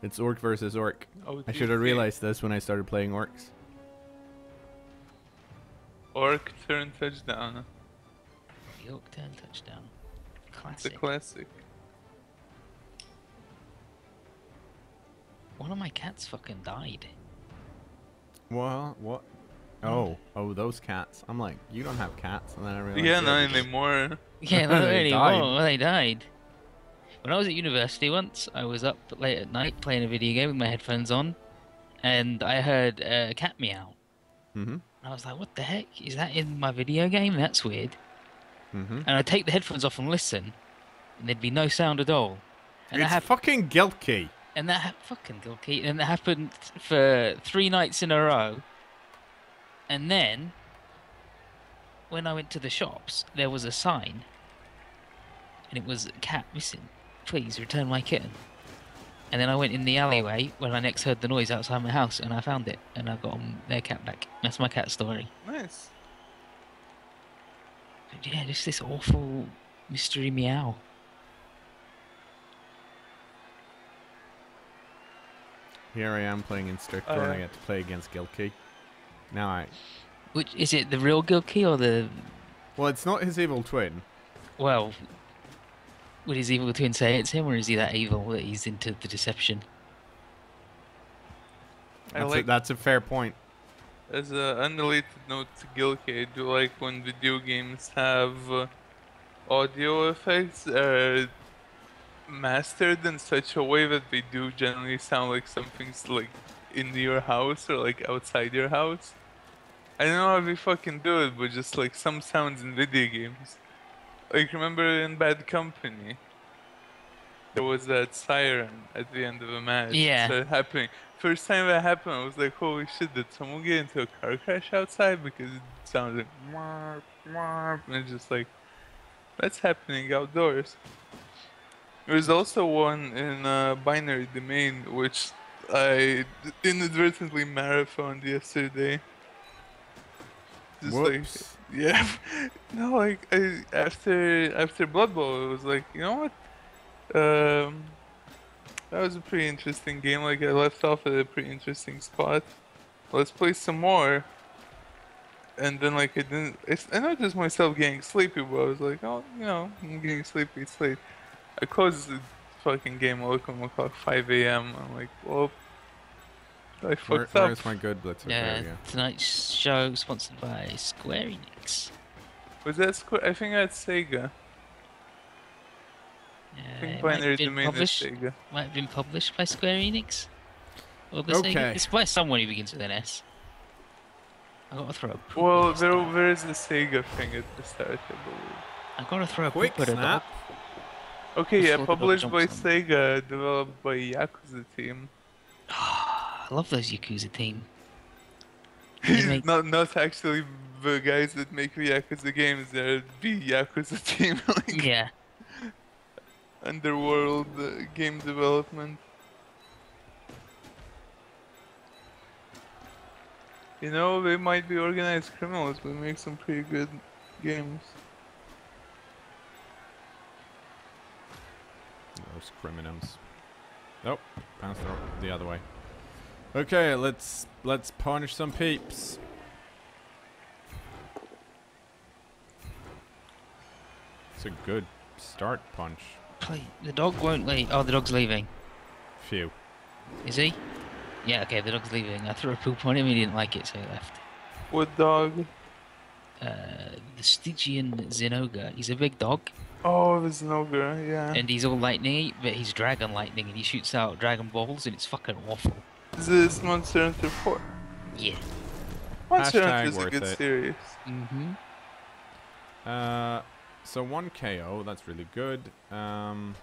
It's orc versus orc. Oh, I should have realized this when I started playing orcs. Orc turn touchdown. York turn touchdown. It's a Classic. classic. One of my cats fucking died. Well, what? Oh, those cats. I'm like, you don't have cats, and then I realized. Yeah, not you do. anymore. Yeah, not They anymore. died. Well, they died. When I was at university once, I was up late at night playing a video game with my headphones on, and I heard a cat meow. Mm-hmm. I was like, what the heck? Is that in my video game? That's weird. Mm-hmm. And I take the headphones off and listen, and there'd be no sound at all. And It's fucking Gilkey. And fucking guilty. And that happened for 3 nights in a row. And then, when I went to the shops, there was a sign, and it was cat missing. Please return my kitten. And then I went in the alleyway when I next heard the noise outside my house, and I found it, and I got their cat back. That's my cat story. Nice. But yeah, just this awful mystery meow. Here I am playing Instructor, and I get to play against Gilkey. Now Which is it? The real Gilkey or the? Well, it's not his evil twin. Well, would his evil twin say it's him, or is he that evil that he's into the deception? That's a fair point. As an unrelated note to Gilkey, I do like when video games have audio effects mastered in such a way that they do generally sound like something's like in your house or like outside your house. I don't know how they fucking do it, but just like some sounds in video games. Like remember in Bad Company, there was that siren at the end of a match. Yeah. That happening. First time that happened, I was like, holy shit, did someone get into a car crash outside? Because it sounded like warp, warp, and it's just like, that's happening outdoors. There's also one in Binary Domain, which I inadvertently marathoned yesterday. Just Whoops. like, yeah, no, like after Blood Bowl, it was like, you know what? That was a pretty interesting game. Like I left off at a pretty interesting spot. Let's play some more. And then like I noticed myself getting sleepy, but I was like, oh, you know, I'm getting sleepy. It's late. I closed the fucking game. I look at my clock, 5 a.m. I'm like, well, I fucked up. Where's my good blitzer? Yeah, There we go. tonight's show sponsored by Square Enix. Was that Square? I think that's Sega. I think Binary Domain is Sega. Might have been published by Square Enix. Or the Okay. Sega. It's by someone who begins with an S. I gotta throw a poop Well, at a dog. there is a Sega thing at the start, I believe. I gotta throw a Quick poop at a dog. snap. Okay, yeah, Before the dog published by jumps on. Sega, developed by Yakuza team. I love those Yakuza team. They make- not actually the guys that make the Yakuza games, they're the Yakuza team, like Yeah. underworld game development. You know, they might be organized criminals, but make some pretty good games. Those criminals. Nope, bounced the other way. Okay, let's punish some peeps. It's a good start punch. The dog won't leave. Oh, the dog's leaving. Phew. Is he? Yeah, okay, the dog's leaving. I threw a poop on him, he didn't like it, so he left. What dog? The Stygian Zinogre. He's a big dog, Oh, the Snogger, yeah. and he's all lightning, but he's dragon lightning, and he shoots out dragon balls, and it's fucking awful. Is this Monster Hunter 4? Yeah. Monster Hashtag Hunter is a worth good it. series. Mm-hmm. So 1 KO, that's really good. I'm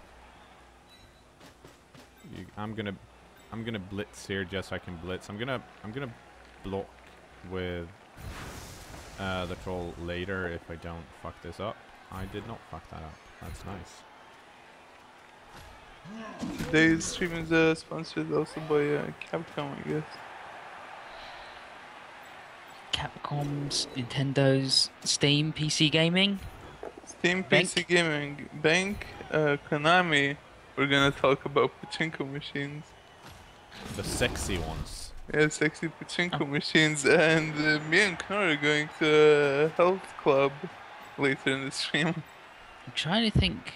gonna blitz here just so I can blitz. I'm gonna block with the troll later if I don't fuck this up. I did not fuck that up. That's nice. Today's stream is sponsored also by Capcom, I guess. Capcom's, Nintendo's, Steam, PC gaming. Steam Bank? PC Gaming, Bank, Konami, we're gonna talk about pachinko machines. The sexy ones. Yeah, sexy pachinko machines, and me and cKnoor are going to a health club later in the stream. I'm trying to think.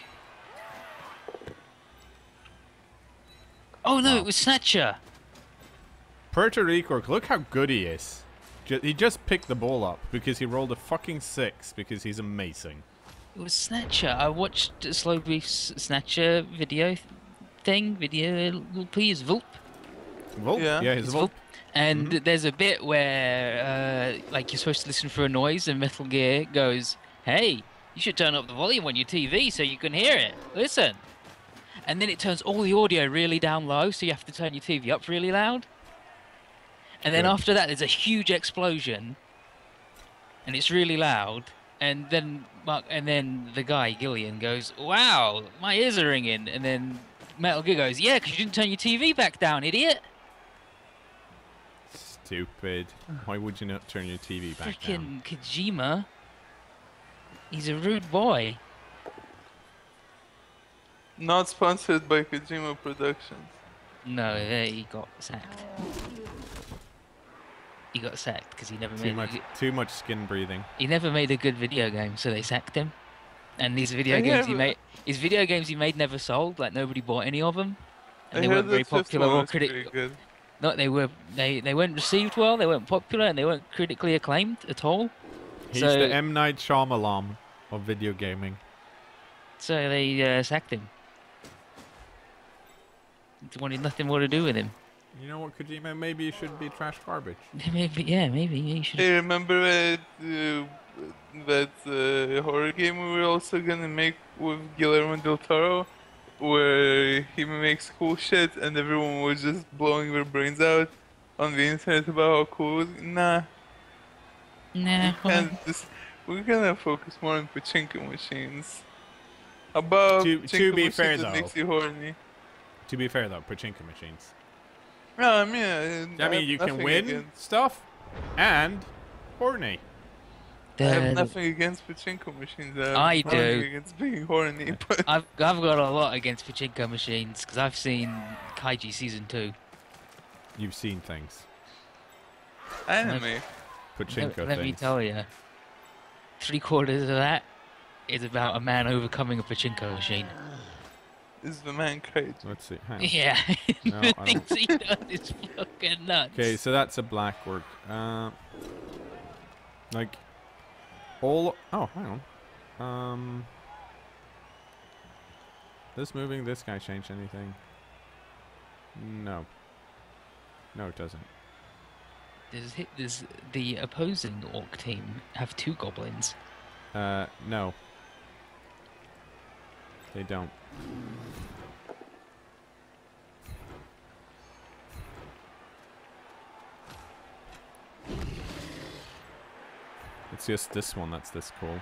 Oh no, Wow. it was Snatcher. Puerto Rico, look how good he is. He just picked the ball up because he rolled a fucking 6 because he's amazing. It was Snatcher. I watched a Slow Brief's Snatcher video please, Vulp. Volp? Yeah. He's It's Volp. Vulp. And there's a bit where, like, you're supposed to listen for a noise, and Metal Gear goes, "Hey, you should turn up the volume on your TV so you can hear it. Listen." And then it turns all the audio really down low, so you have to turn your TV up really loud. And then Good. after that, there's a huge explosion, and it's really loud. And then the guy Gillian goes, "Wow, my ears are ringing." And then Metal Gear goes, "Yeah, 'cause you didn't turn your TV back down, idiot." Stupid. Why would you not turn your TV back down? Freaking Kojima. He's a rude boy. Not sponsored by Kojima Productions. No, he got sacked. He got sacked because he never Too much skin breathing. he never made a good video game, so they sacked him. And these video I games hear- his video games he made never sold. Like nobody bought any of them, and I they heard weren't very the fifth popular one or was pretty critical. good. No, they weren't received well. They weren't popular, and they weren't critically acclaimed at all. He's So- the M. Night Shyamalan of video gaming. So they sacked him. They wanted nothing more to do with him. You know what, Kojima? Maybe you should be trash garbage. Maybe you should. Hey, remember that horror game we were also gonna make with Guillermo del Toro? Where he makes cool shit and everyone was just blowing their brains out on the internet about how cool it was. Nah, Nah. and we're gonna focus more on pachinko machines. About To pachinko be machines fair, that though. makes you horny. To be fair, though, pachinko machines. No, I mean, I mean, you can win stuff and horny. I have The- nothing against pachinko machines. I have nothing do. against being horny, but I've got a lot against pachinko machines because I've seen Kaiji season 2. You've seen things. anime. Pachinko Let me things. tell you, 3/4 of that is about a man overcoming a pachinko machine. Is the man crazy? Let's see. Hang on. Yeah, No, the I things he does is fucking nuts. Okay, so that's a black word. Like all. Oh, hang on. This moving. This guy changed anything? No. No, it doesn't. Does the opposing orc team have 2 goblins? No. They don't. It's just this one that's this cool.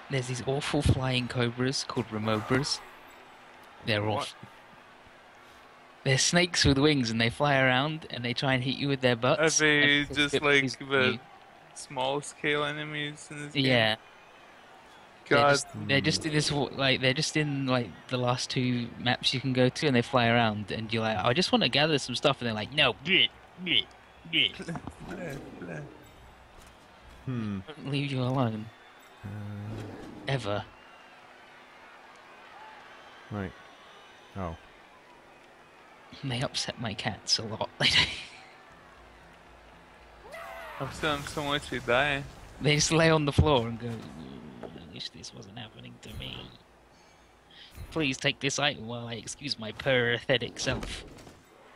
There's these awful flying cobras called remobras. They're What? awful. They're snakes with wings, and they fly around and they try and hit you with their butts. Are they and just flip like things at the you. small scale enemies in this game? Yeah. God. They're just in this they're just in like the last 2 maps you can go to, and they fly around, and you're like, I just want to gather some stuff, and they're like, no, bleh, bleh, bleh. Blah, blah. Don't leave you alone ever. Right. Oh. And they upset my cats a lot. I've done so much they die. They just lay on the floor and go, "Ooh, I wish this wasn't happening to me. Please take this item while I excuse my pathetic self."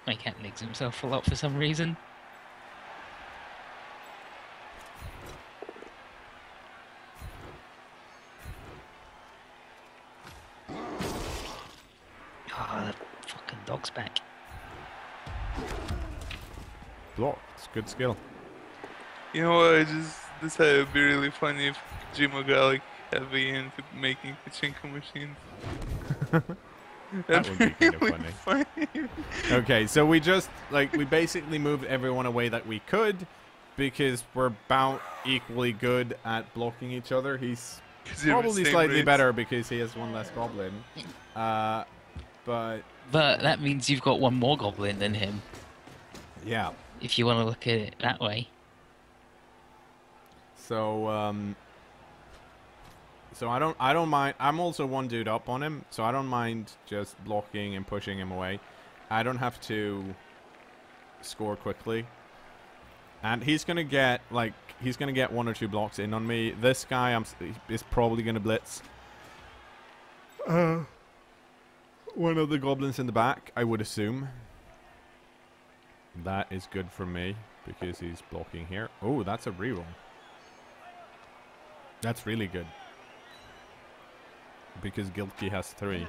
My cat licks himself a lot for some reason. Oh, that fucking dog's back. Block. It's good skill. You know what? I just decided it'd be really funny if Kojima got like heavy into making pachinko machines. That would be kind of funny. Okay, so we just, like, we basically moved everyone away that we could because we're about equally good at blocking each other. He's probably slightly better because he has one less goblin. But that means you've got one more goblin than him, yeah. if you want to look at it that way. So, so I don't mind. I'm also one dude up on him, so I don't mind just blocking and pushing him away. I don't have to score quickly. And he's gonna get one or two blocks in on me. This guy is probably gonna blitz. One of the goblins in the back, I would assume. That is good for me because he's blocking here. Oh, that's a reroll. That's really good. Because Gilkey has 3.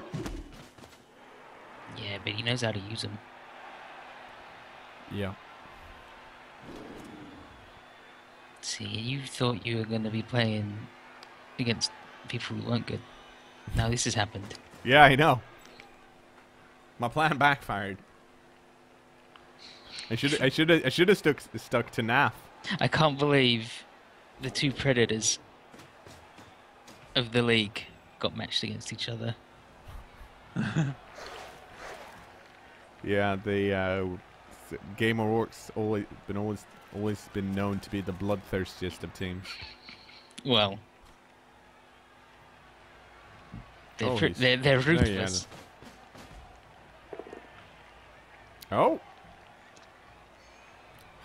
Yeah, but he knows how to use them. Yeah. See, you thought you were going to be playing against people who weren't good. Now this has happened. Yeah, I know. My plan backfired. I should have stuck to Nath. I can't believe the two predators of the league got matched against each other. Yeah, the game of Orcs always been known to be the bloodthirstiest of teams. Well, they're ruthless. Oh.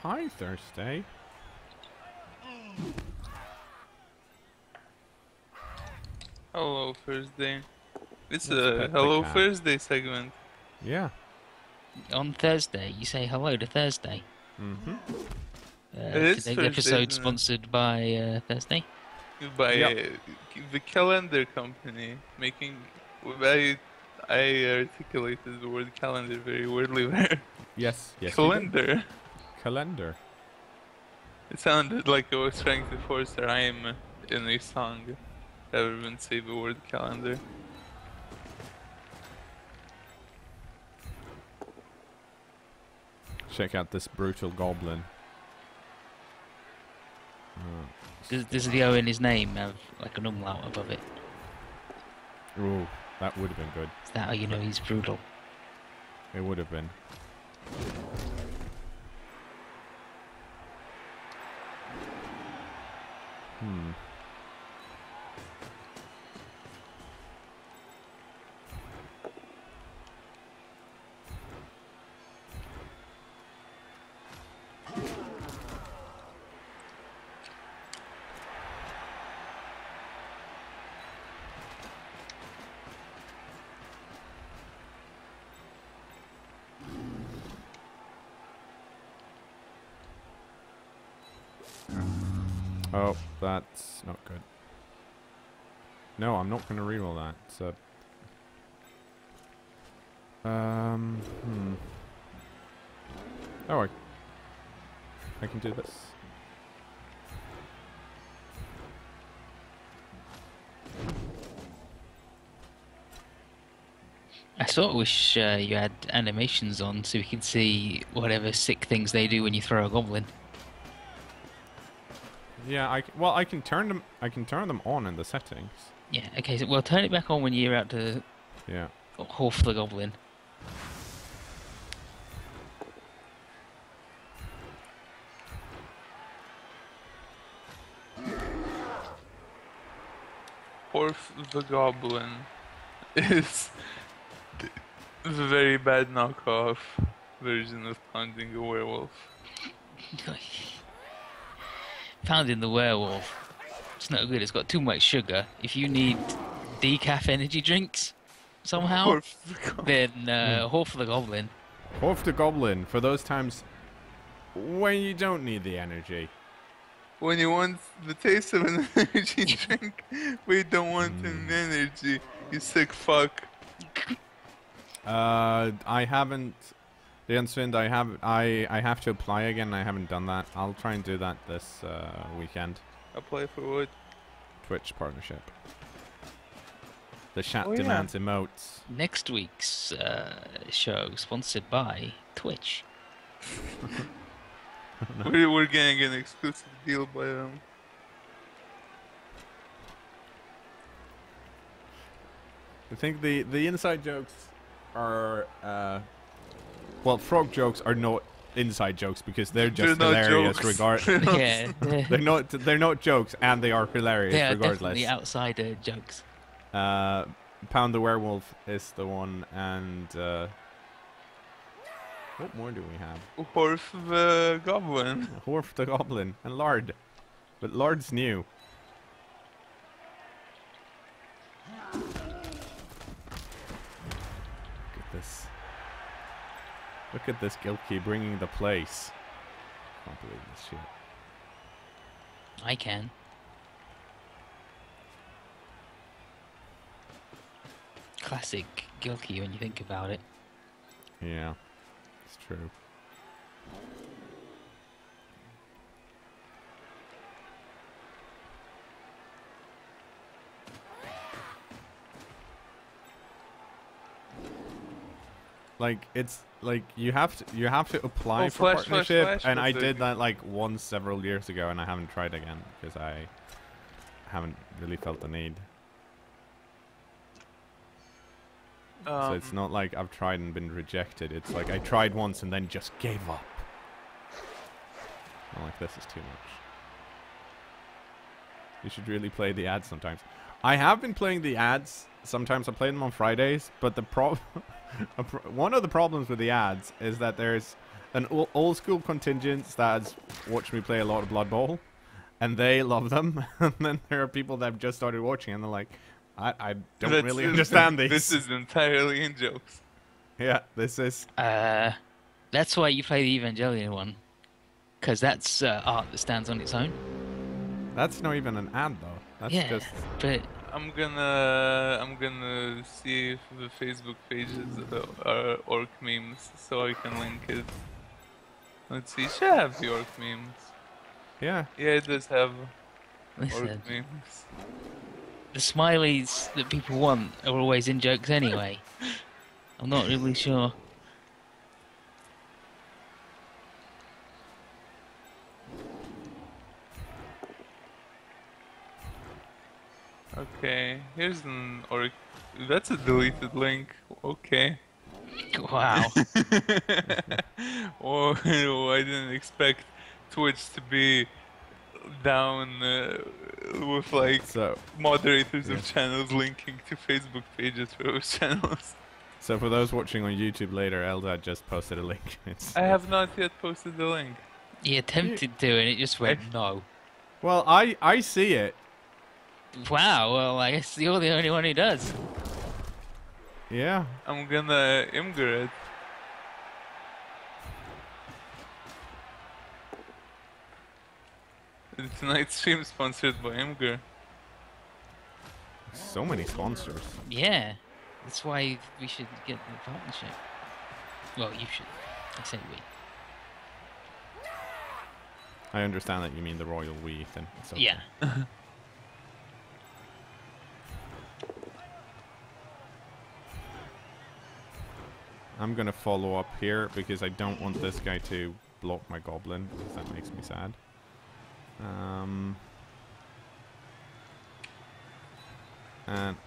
Hi, Thursday. Hello, Thursday. It's Let's a pet the Hello cat. Thursday segment. Yeah. On Thursday, you say hello to Thursday. Mm-hmm. It is Today's Thursday, episode isn't it? sponsored by Thursday. By Yep. the calendar company making. I articulated the word calendar very weirdly there. Yes. Yes. you did. Calendar. Calendar. It sounded like I was trying to force a rhyme in a song rather than say the word calendar. Check out this brutal goblin. Does the O in his name have like an umlaut above it? Ooh, that would have been good. Is that how you know he's brutal? It would have been. Oh, that's not good. No, I'm not going to reroll that. So, Oh, I can do this. I sort of wish you had animations on so we could see whatever sick things they do when you throw a goblin. Yeah, I can turn them. I can turn them on in the settings. Yeah, okay, so, well, turn it back on when you're out to Yeah. Horf the goblin. Orf the Goblin is the very bad knockoff version of Pounding a Werewolf. Pounding the werewolf. It's not good, it's got too much sugar. If you need decaf energy drinks somehow, Orf the Goblin. then Horf the goblin. Off the goblin for those times when you don't need the energy. When you want the taste of an energy drink, but you don't want an energy, you sick fuck. I haven't. The Unswind, I have to apply again. I haven't done that. I'll try and do that this weekend. Apply for what? Twitch partnership. The chat Oh, yeah. demands emotes. Next week's show sponsored by Twitch. We're getting an exclusive deal by them. I think the inside jokes are well, frog jokes are not inside jokes because they're just They're not hilarious jokes. regardless. Yeah, they're not jokes and they are hilarious they are regardless. definitely outsider jokes. Pound the Werewolf is the one, and what more do we have? Horf the Goblin. Horf the Goblin and Lard, but Lard's new. Look at this. Look at this Gilkey bringing the place. Can't believe this shit. I can. Classic Gilkey when you think about it. Yeah, it's true. Like it's like you have to apply for Flash, partnership, Flash, and was I the- did that like once several years ago, and I haven't tried again because I haven't really felt the need. So it's not like I've tried and been rejected. It's like I tried once and then just gave up. I'm like, this is too much. You should really play the ads sometimes. I have been playing the ads. Sometimes I play them on Fridays, but the one of the problems with the ads is that there's an old school contingent that's watched me play a lot of Blood Bowl, and they love them. And then there are people that have just started watching, and they're like, I don't really understand these. This is entirely in jokes. Yeah, this is. That's why you play the Evangelion one, because that's art that stands on its own. That's not even an ad though. That's Yeah, just. but I'm gonna see if the Facebook pages are orc memes, so I can link it. Let's see, should have the orc memes. Yeah. Yeah, it does have listen, orc memes. the smileys that people want are always in jokes anyway. I'm not really sure. Okay, here's an orc. That's a deleted link. Okay. Wow. Oh, I didn't expect Twitch to be down with like So. moderators Yeah. of channels linking to Facebook pages for those channels. So for those watching on YouTube later, Eldad just posted a link. It's, I have not yet posted the link. He attempted to, and it just went no. Well, I see it. Wow. Well, I guess you're the only one who does. Yeah. I'm gonna Imgur it. Tonight's stream sponsored by Imgur. So many sponsors. Yeah. That's why we should get the partnership. Well, you should. I say we. I understand that you mean the royal we, Ethan. It's okay. Yeah. I'm gonna follow up here because I don't want this guy to block my goblin because that makes me sad. And I'm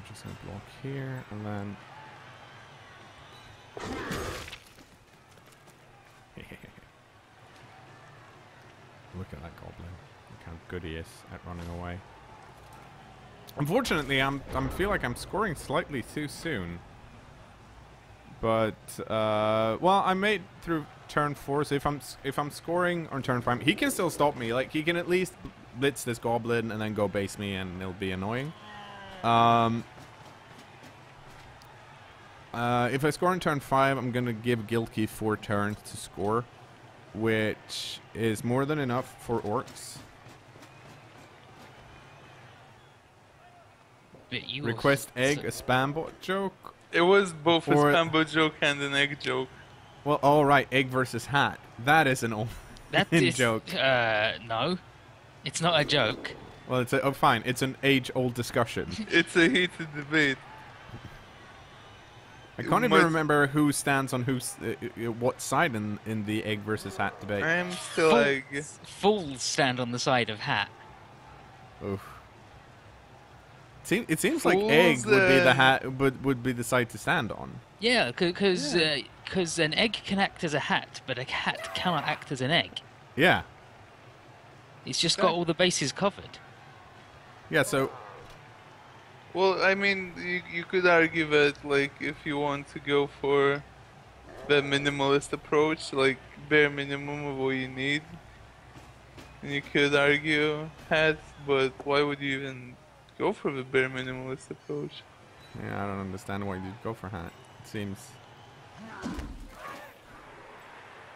just gonna block here and then. Look at that goblin. Look how good he is at running away. Unfortunately, I feel like I'm scoring slightly too soon. But well, I made through turn 4, so if I'm scoring on turn 5, he can still stop me. Like he can at least blitz this goblin and then go base me, and it'll be annoying. If I score on turn 5, I'm gonna give Gilkey 4 turns to score, which is more than enough for orcs. But you Request also- egg, a spam bot joke. It was both a Or- spambo joke and an egg joke. Well, all right, egg versus hat. That is an old That in is joke. no, it's not a joke. Well, it's a, oh fine. It's an age-old discussion. It's a heated debate. I can't even remember who stands on who's what side in the egg versus hat debate. I'm still egg. Fools stand on the side of hat. Oof. It seems like egg would be the hat would be the side to stand on. Yeah, because an egg can act as a hat, but a hat cannot act as an egg. Yeah. It's just got all the bases covered. Yeah. So. Well, I mean, you could argue that, like, if you want to go for the minimalist approach, like, bare minimum of what you need, you could argue hat, but why would you even go for the bare minimalist approach? Yeah, I don't understand why you'd go for hat. It seems...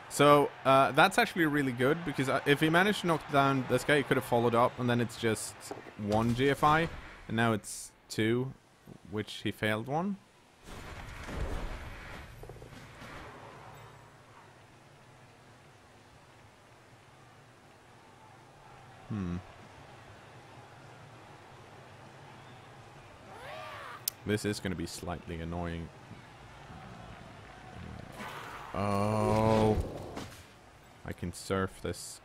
So, that's actually really good, because if he managed to knock down this guy, he could have followed up, and then it's just 1 GFI, and now it's 2, which he failed one. This is going to be slightly annoying. Oh. I can surf this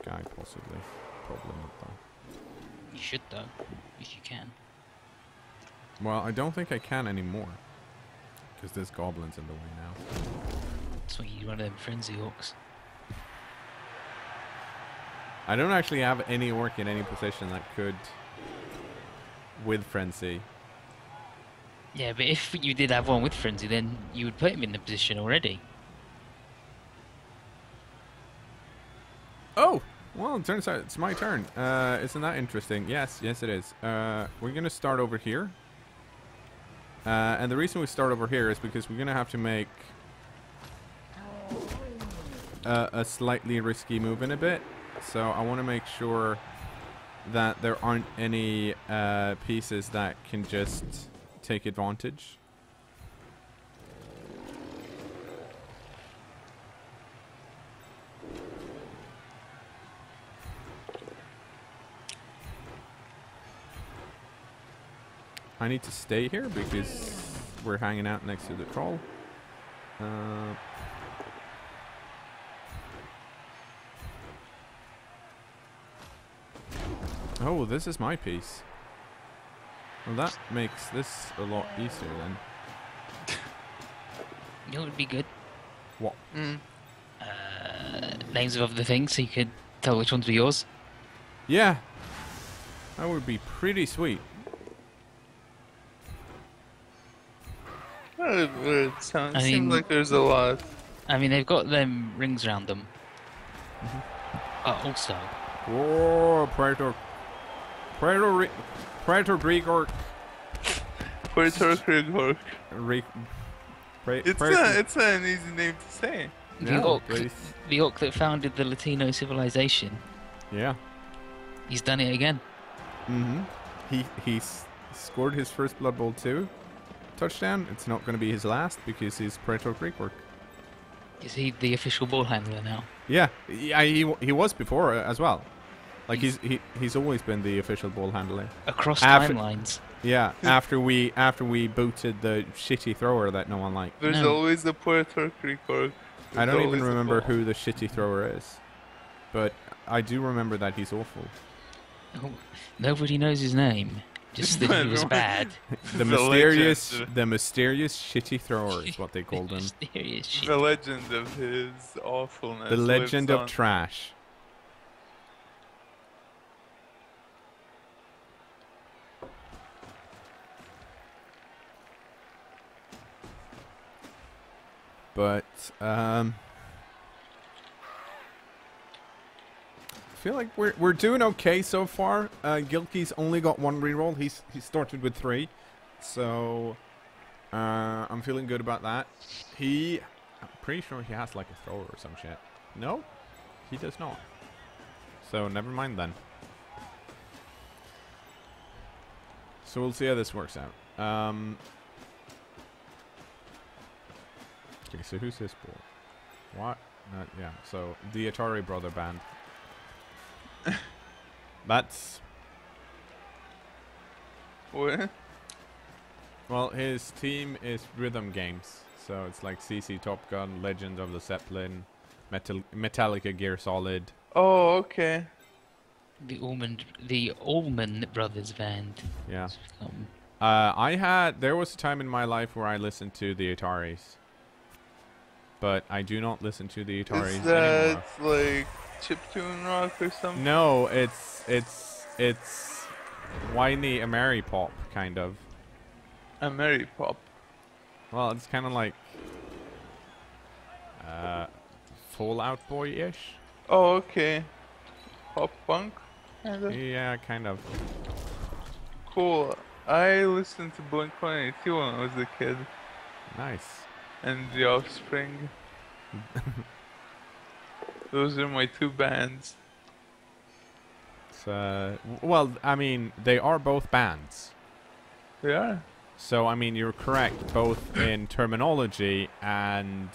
guy, possibly. Probably not, though. You should, though, if you can. Well, I don't think I can anymore. Because there's goblins in the way now. That's why you run them frenzy orcs. I don't actually have any orc in any position that could... with frenzy. Yeah, but if you did have one with frenzy, then you would put him in the position already. Oh! Well, it turns out it's my turn. Isn't that interesting? Yes, yes it is. We're going to start over here. And the reason we start over here is because we're going to have to make a slightly risky move in a bit. So I want to make sure that there aren't any pieces that can just take advantage. I need to stay here because we're hanging out next to the troll. Oh, this is my piece. Well, that makes this a lot easier then. You know what would be good? What? Names of other things, so you could tell which ones were yours. Yeah. That would be pretty sweet. It sounds, I mean, seems like there's a lot. I mean, they've got them rings around them. Also. Oh, Puerto Rico. Puerto Rico. It's not an easy name to say. The orc that founded the Latino civilization. Yeah. He's done it again. He scored his first Blood Bowl 2 touchdown. It's not going to be his last because he's Puerto Rico. Is he the official ball handler now? Yeah, he was before as well. Like he's always been the official ball handler across timelines. Yeah, after we booted the shitty thrower that no one liked. There's always the Puerto Rico. I don't even remember who the shitty thrower is, but I do remember that he's awful. Oh, nobody knows his name. Just that he was bad. the mysterious shitty thrower is what they called him. The legend of his awfulness. The legend of trash. But I feel like we're doing okay so far. Gilkey's only got 1 reroll. He started with 3, so I'm feeling good about that. I'm pretty sure he has like a thrower or some shit. No, he does not. So never mind then. So we'll see how this works out. Okay, so who's this ball? What? Yeah, so the Atari Brother Band. That's What? Well, his team is Rhythm Games, so it's like CC Top Gun, Legend of the Zeppelin, Metallica Gear Solid. Oh, okay. The Allman Brothers band. Yeah. Um, There was a time in my life where I listened to the Ataris. But I do not listen to the Ataris Is that anymore. like chiptune rock or something? No, it's whiny Ameripop kind of. Ameripop. Well, it's kind of like Fallout Boy-ish. Oh, okay. Pop punk, kind of. Yeah, kind of. Cool. I listened to Blink-182 when I was a kid, Nice. and The Offspring. Those are my two bands. Well, I mean, they are both bands. They are. So, I mean, you're correct both in terminology and,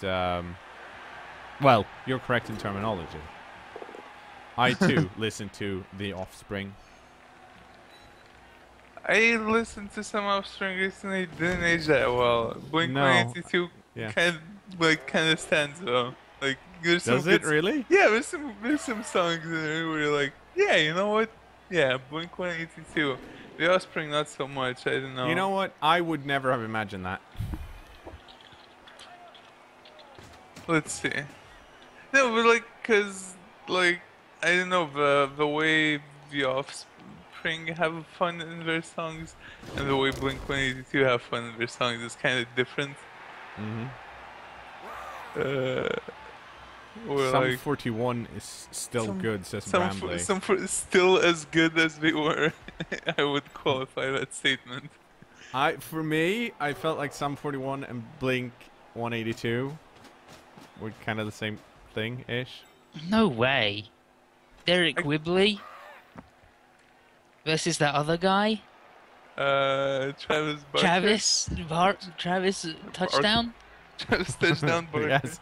well, you're correct in terminology. I, too, listen to The Offspring. I listened to some Offspring recently, didn't age that well. Blink-182 Yeah. kind of stands though. Like, there's some Does it good really? Yeah, there's some songs in there where you're like, yeah, you know what? Yeah, Blink-182. The Offspring, not so much. I don't know. You know what? I would never have imagined that. Let's see. No, but like, cause like, I don't know, the way the Offspring have fun in their songs and the way Blink-182 have fun in their songs is kind of different. Mm-hmm. Or Sum like 41 is still good, says Bramley. still as good as they were. I would qualify that statement. For me, I felt like Sum 41 and Blink 182 were kind of the same thing-ish. no way. Derek Whibley versus that other guy. Travis Barker. Travis touchdown. Travis touchdown Barker. Yes.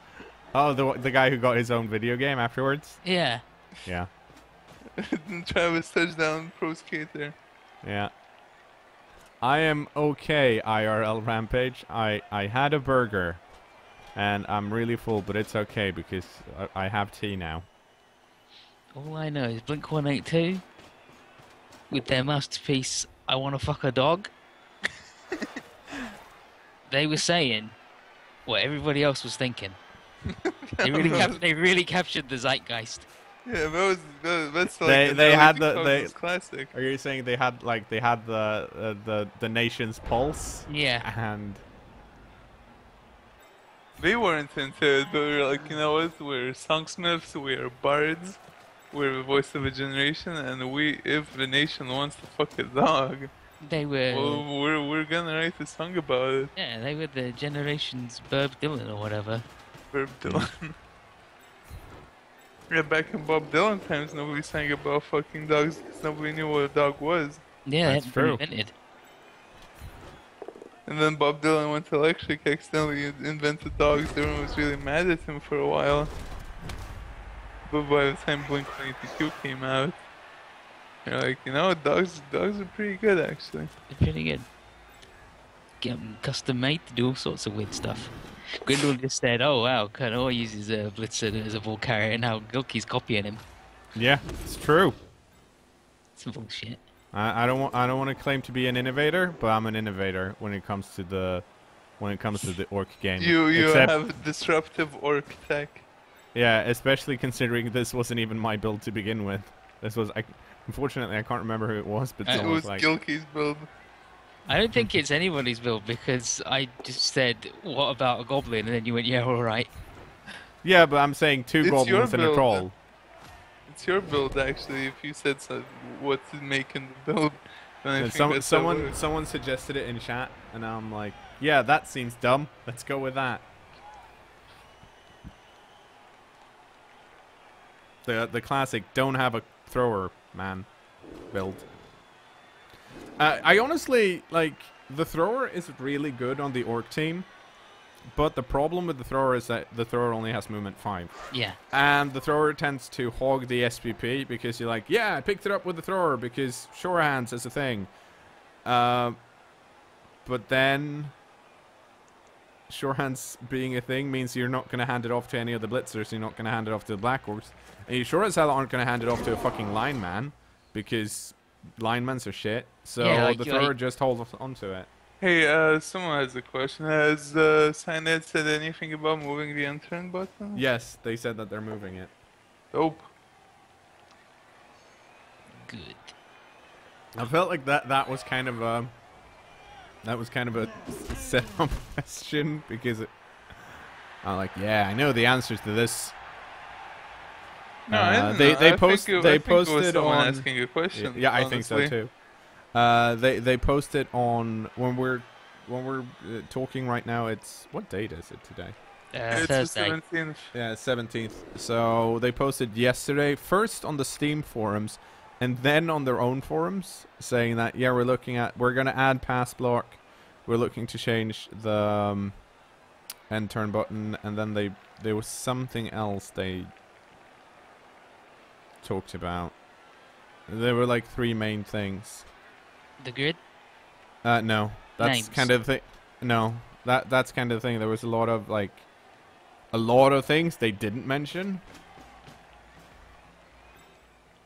Oh, the guy who got his own video game afterwards? Yeah. Yeah. Travis touchdown pro skater. Yeah. I am okay, IRL Rampage. I had a burger, and I'm really full, but it's okay because I have tea now. All I know is Blink-182 with their masterpiece, I Wanna Fuck a Dog. They were saying what everybody else was thinking. They really captured the zeitgeist. Yeah, that's like They had classic. Are you saying they had the nation's pulse? Yeah. And They weren't into it, but we were like, you know what? We're songsmiths, we're bards, we're the voice of a generation, and if the nation wants to fuck a dog, They were. well, we're gonna write a song about it. Yeah, they were the generation's Bob Dylan or whatever. Bob Dylan. Yeah, back in Bob Dylan times, nobody sang about fucking dogs because nobody knew what a dog was. Yeah, That's that's been true. invented. And then Bob Dylan went electric, accidentally invented dogs. Everyone was really mad at him for a while. But by the time Blink-182 came out, you're like, you know, dogs are pretty good actually. They're pretty good. Get 'em custom made to do all sorts of weird stuff. Grindle just said, "Oh wow, cKnoor uses Blitzer as a ball carrier, and now Gilkey's copying him." yeah, it's true. Some bullshit. I don't want to claim to be an innovator, but I'm an innovator when it comes to the orc game. You Except, have disruptive orc tech. yeah, especially considering this wasn't even my build to begin with. This was unfortunately I can't remember who it was, but It someone was was like, Gilkey's build. I don't think it's anybody's build because I just said, "What about a goblin?" and then you went, "Yeah, all right." yeah, but I'm saying two It's your goblins and a build. troll. It's your build actually. If you said so, what to make in the build, then I And think that's how it works. someone suggested it in chat, and I'm like, yeah, that seems dumb. Let's go with that. The classic don't have a thrower man build. I honestly like the thrower is really good on the orc team, but the problem with the thrower is that the thrower only has movement 5. Yeah. And the thrower tends to hog the SPP because you're like, yeah, I picked it up with the thrower because sure hands is a thing. But then Shorehands being a thing means you're not going to hand it off to any of the blitzers. You're not going to hand it off to the Black Orcs. And you sure as hell aren't going to hand it off to a fucking lineman, because linemans are shit. So Yeah, like- the thrower just holds onto it. Hey, someone has a question. Has Cynet said anything about moving the enter button? Yes, they said that they're moving it. Dope. Good. I felt like that was kind of a set up question, because I'm like, yeah, I know the answers to this. No, I don't know. They I think posted it was someone on asking a question. yeah, I think so honestly. too. They posted on when we're talking right now. It's what date is it today? It's the Thursday. 17th. Yeah, 17th. So they posted yesterday, first on the Steam forums, and then on their own forums, saying that yeah, we're gonna add pass block, we're looking to change the end turn button, and then there was something else they talked about. There were like 3 main things. The grid? No, that's Names. kind of the thing. No, that's kind of the thing. There was a lot of things they didn't mention.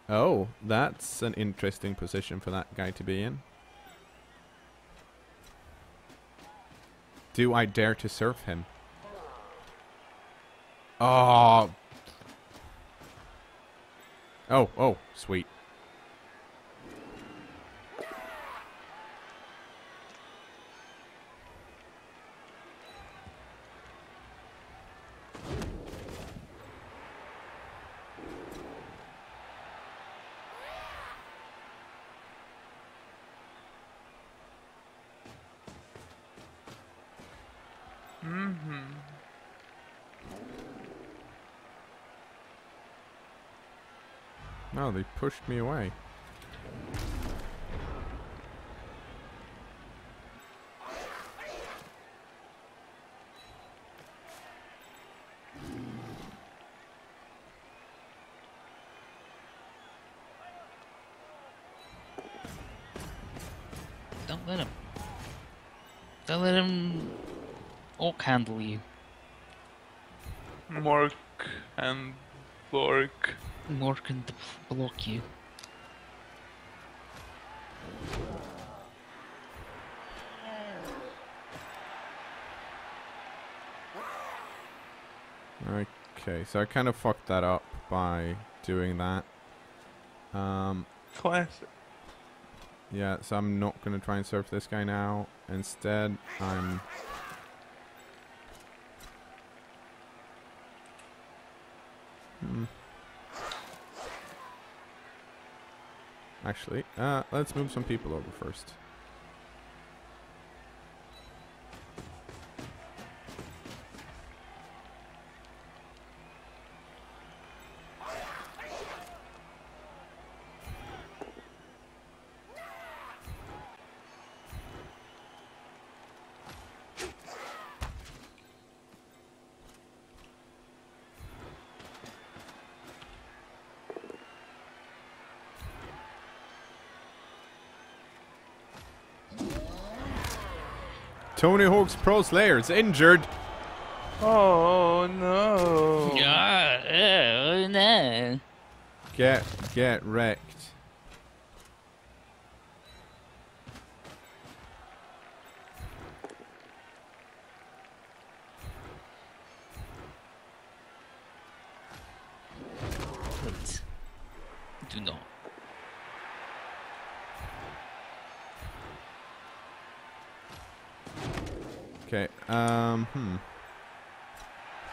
Oh, that's an interesting position for that guy to be in. Do I dare to surf him? Oh. Oh, sweet. No, they pushed me away. Don't let him. Don't let him orc handle you. Mork and Flork. Mork can block you. Okay, so I kind of fucked that up by doing that. Classic. Yeah, so I'm not going to try and surf this guy now. Instead, I'm... Actually, let's move some people over first. Tony Hawk's Pro Slayer's injured. Oh no. Oh no. Get wrecked. Wait. Do not. Okay,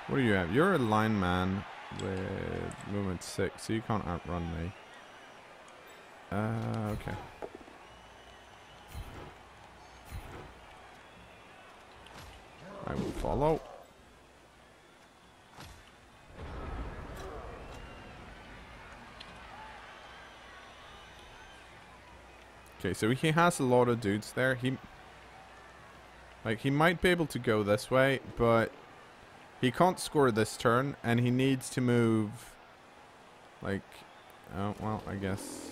what do you have? You're a lineman with movement 6, so you can't outrun me. Okay. I will follow. Okay, so he has a lot of dudes there. He might be able to go this way, but he can't score this turn, and he needs to move. Like, oh well, I guess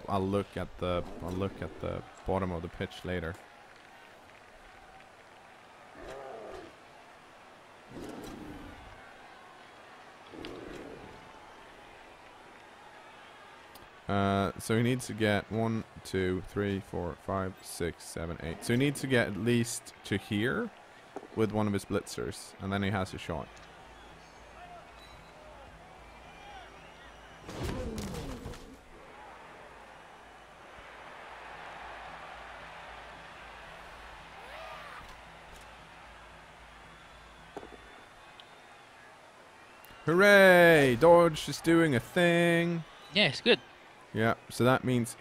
I'll look at the bottom of the pitch later. So he needs to get 1, 2, 3, 4, 5, 6, 7, 8. So he needs to get at least to here with one of his blitzers, and then he has a shot. Hooray! Dodge is doing a thing. Yeah, it's good. Yeah, so that means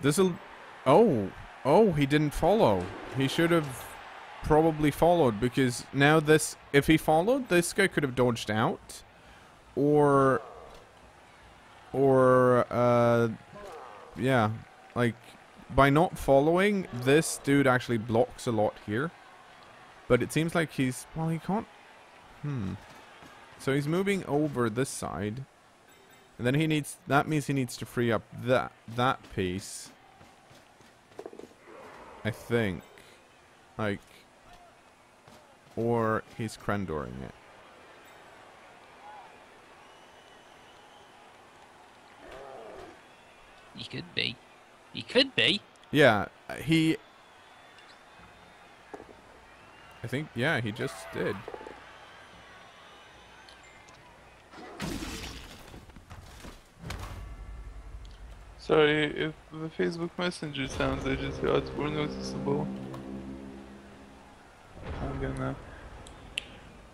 This'll... Oh, he didn't follow. He should have probably followed, because now this... If he followed, this guy could have dodged out. Or... yeah. Like, by not following, this dude actually blocks a lot here. But it seems like he's... Well, he can't... So he's moving over this side. And then he needs... That means he needs to free up that piece. I think. Like... Or he's cKnooring it. He could be. He could be. Yeah, he... I think, yeah, he just did. Sorry, if the Facebook Messenger sounds I just got more noticeable. I'm gonna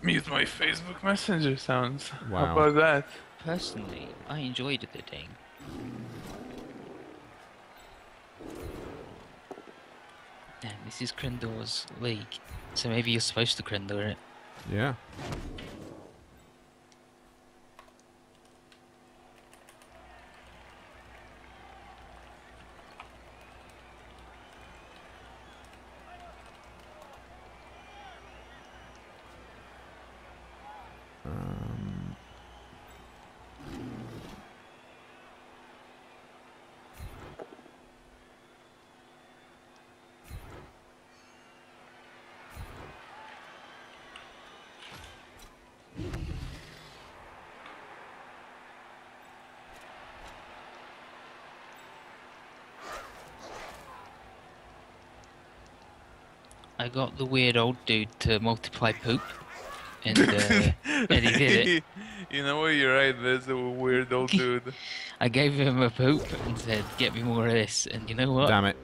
mute my Facebook Messenger sounds. Wow. How about that? Personally, I enjoyed the thing. Yeah, this is cKnoor's league, so maybe you're supposed to cKnoor it. Yeah. I got the weird old dude to multiply poop, and he did it. You know what? You're right. There's a weird old dude. I gave him a poop and said, "Get me more of this." And you know what? Damn it.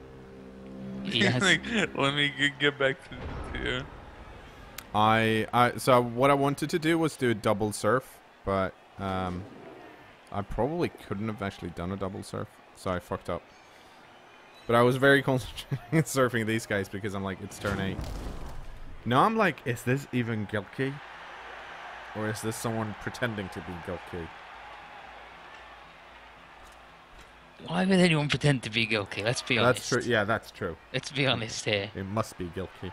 He has... Like, let me get back to you. So what I wanted to do was do a double surf, but I probably couldn't have actually done a double surf, so I fucked up. But I was very concentrating on surfing these guys because I'm like, it's turn 8. Now I'm like, is this even Gilkey? Or is this someone pretending to be Gilkey? Why would anyone pretend to be guilty? Let's be honest. That's true. Yeah, that's true. Let's be honest here. It must be Gilkey.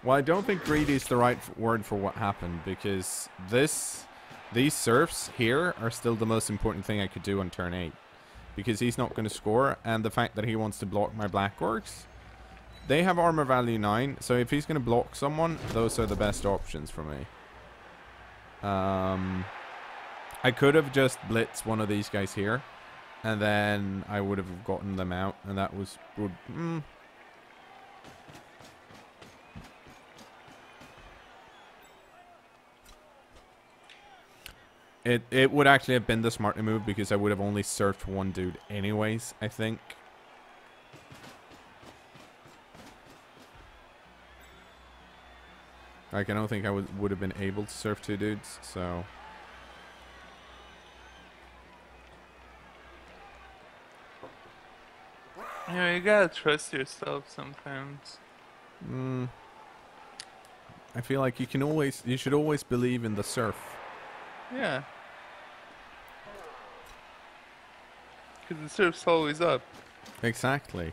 Well, I don't think greedy is the right word for what happened, because these surfs here are still the most important thing I could do on turn 8. Because he's not going to score, and the fact that he wants to block my Black Orcs, they have armor value 9, so if he's going to block someone, those are the best options for me. I could have just blitzed one of these guys here, and then I would have gotten them out, and that was... It would actually have been the smarter move, because I would have only surfed one dude anyways, I think. Like, I don't think I would have been able to surf 2 dudes, so... Yeah, you gotta trust yourself sometimes. I feel like you should always believe in the surf. Yeah. Because the surf's always up. Exactly.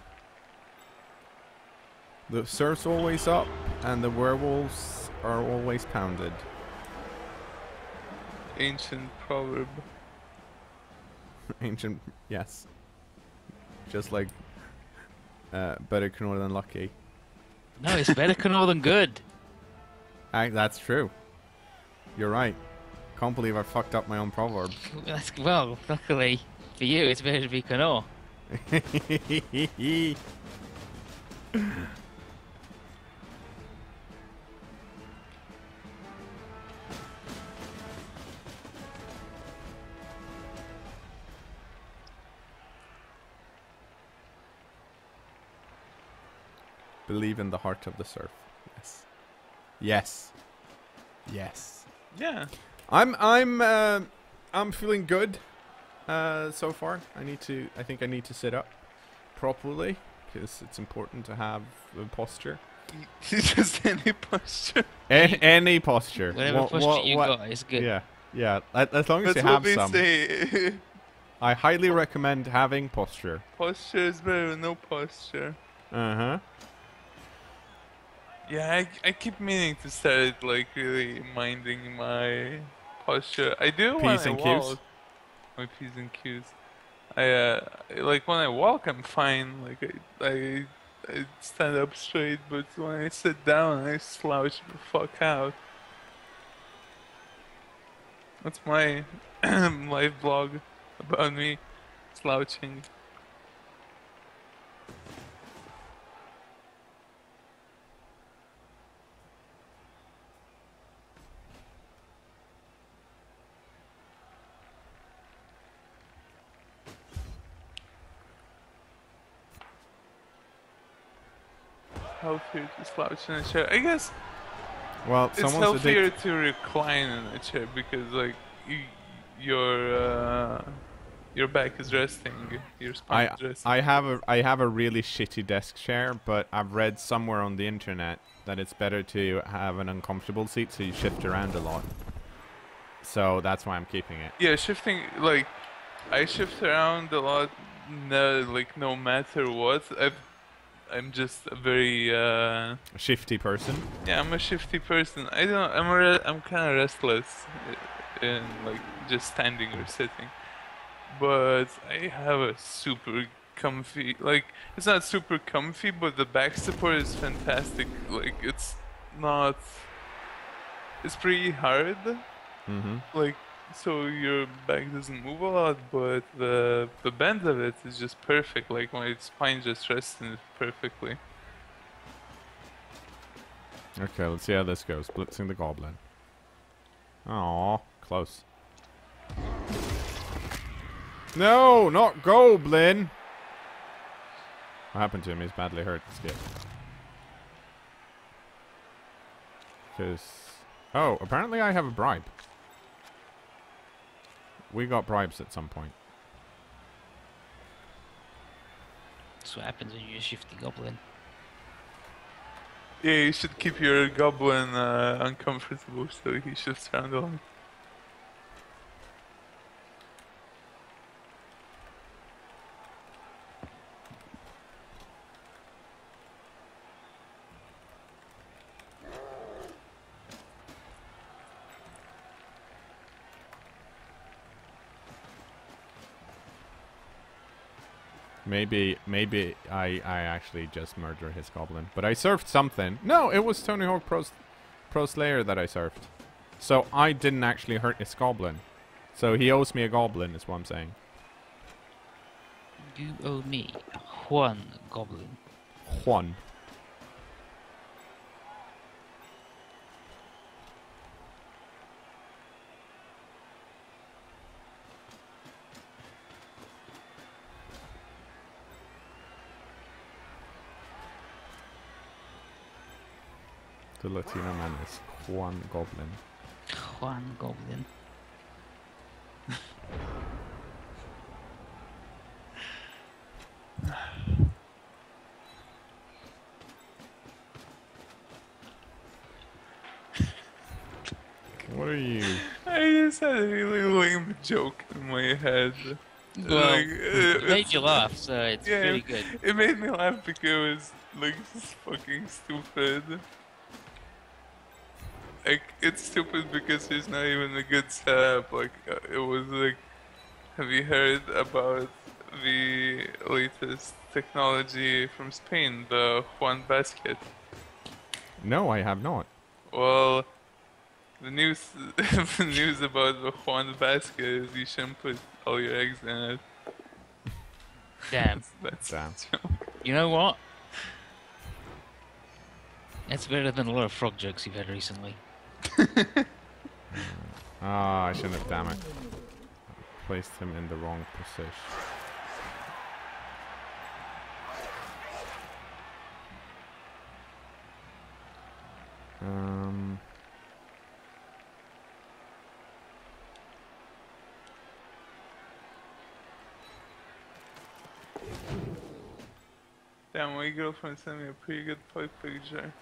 The surf's always up, and the werewolves are always pounded. Ancient proverb. Ancient, yes. Just like better cKnoor than lucky. No, it's better cKnoor than good. That's true. You're right. Can't believe I fucked up my own proverb. Well, luckily for you, it's better to be cKnoor. Believe in the heart of the surf. Yes. Yes. Yes. Yeah. I'm feeling good. So far, I think I need to sit up properly because it's important to have a posture. Just any posture. Any posture. Whatever posture you got is good. Yeah, yeah. As long as That's you what have they some. say. I highly recommend having posture. Posture is better than no posture. Uh-huh. Yeah, I keep meaning to start like really minding my posture. I do when P's I and walk. Q's? My P's and Q's. I like when I walk I'm fine. Like I stand up straight, but when I sit down I slouch the fuck out. That's my life blog about me slouching. Healthier to slouch in a chair. I guess Well, it's someone's healthier addicted. to recline in a chair because like your back is resting, your spine is resting. I have a really shitty desk chair, but I've read somewhere on the internet that it's better to have an uncomfortable seat so you shift around a lot. So that's why I'm keeping it. Yeah, shifting, like I shift around a lot. No, like no matter what, I'm just a very A shifty person. yeah, I'm a shifty person. I don't. I'm kind of restless in like just standing or sitting. But I have a super comfy. Like it's not super comfy, but the back support is fantastic. Like it's not. It's pretty hard. Mm-hmm. Like so your back doesn't move a lot, but the bend of it is just perfect. Like my spine just rests in it perfectly. Okay, let's see how this goes. Blitzing the goblin. Aw, close. No, not goblin! What happened to him? He's badly hurt. Skip. Because... Oh, apparently I have a bribe. We got bribes at some point. That's what happens when you're a shifty goblin. Yeah, you should keep your goblin uncomfortable so he shifts around a lot. Maybe I actually just murder his goblin. But I surfed something. No, it was Tony Hawk Pro Slayer that I surfed. So I didn't actually hurt his goblin. So he owes me a goblin, is what I'm saying. You owe me one goblin. Juan. The Latino man is Juan Goblin. One goblin. What are you? I just had a really lame joke in my head. Well, Like, it made you laugh, so it's yeah, pretty good. it made me laugh because it was like fucking stupid. Like, it's stupid because there's not even a good setup. Like, it was like, have you heard about the latest technology from Spain, the Juan basket? No, I have not. Well, the news, the news about the Juan basket is you shouldn't put all your eggs in it. Damn. That's Damn. You know what? That's better than a lot of frog jokes you've had recently. Ah, I shouldn't have, damn it. Placed him in the wrong position. Damn, my girlfriend sent me a pretty good pipe picture.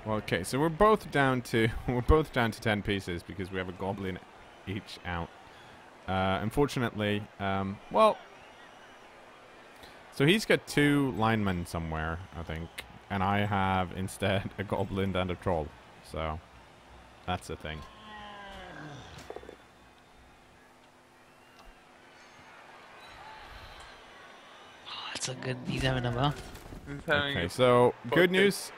Well, okay, so we're both down to 10 pieces because we have a goblin each out. Unfortunately, well, so he's got 2 linemen somewhere, I think, and I have instead a goblin and a troll. So that's the thing. Oh, that's a good. He's having a bath. He's having Okay, a so good bucket. news,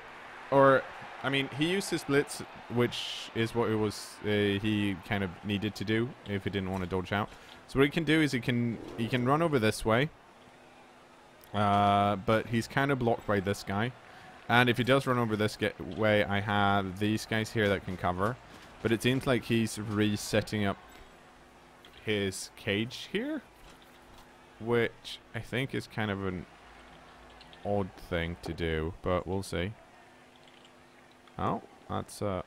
or I mean, he used his blitz, which is what it was he kind of needed to do if he didn't want to dodge out. So what he can do is he can run over this way, but he's kind of blocked by this guy. And if he does run over this way, I have these guys here that can cover. But it seems like he's resetting up his cage here, which I think is kind of an odd thing to do, but we'll see. Oh, that's okay,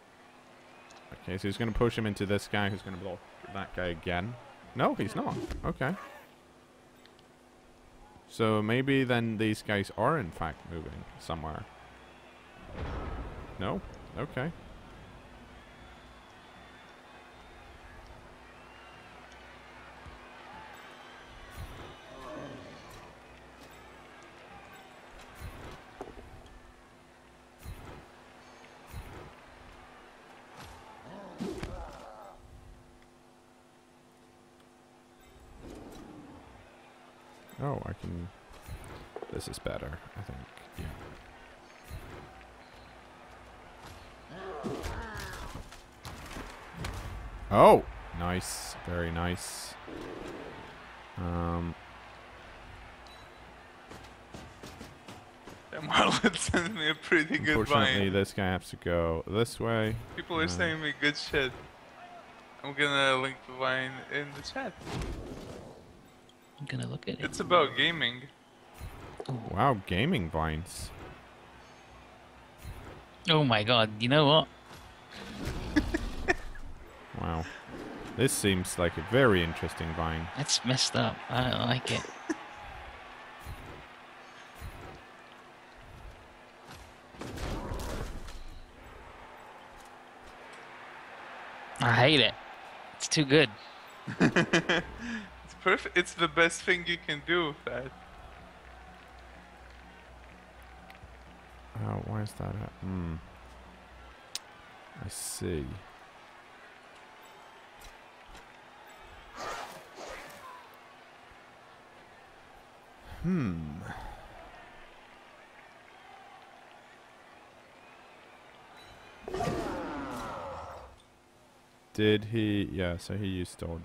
so he's going to push him into this guy who's going to block that guy again. No, he's not. Okay. So maybe then these guys are in fact moving somewhere. No? Okay. Oh, I can... This is better, I think. Yeah. Oh! Nice. Very nice. Damn, Marlon sent me a pretty good Unfortunately, vine. this guy has to go this way. People are saying me good shit. I'm gonna link the vine in the chat. I'm gonna look at it. It's about gaming. Wow, gaming vines. Oh my god! You know what? Wow. This seems like a very interesting vine. That's messed up. I don't like it. I hate it. It's too good. It's perfect. It's the best thing you can do with that. Oh, why is that? I see. Did he? Yeah, so he used dodge.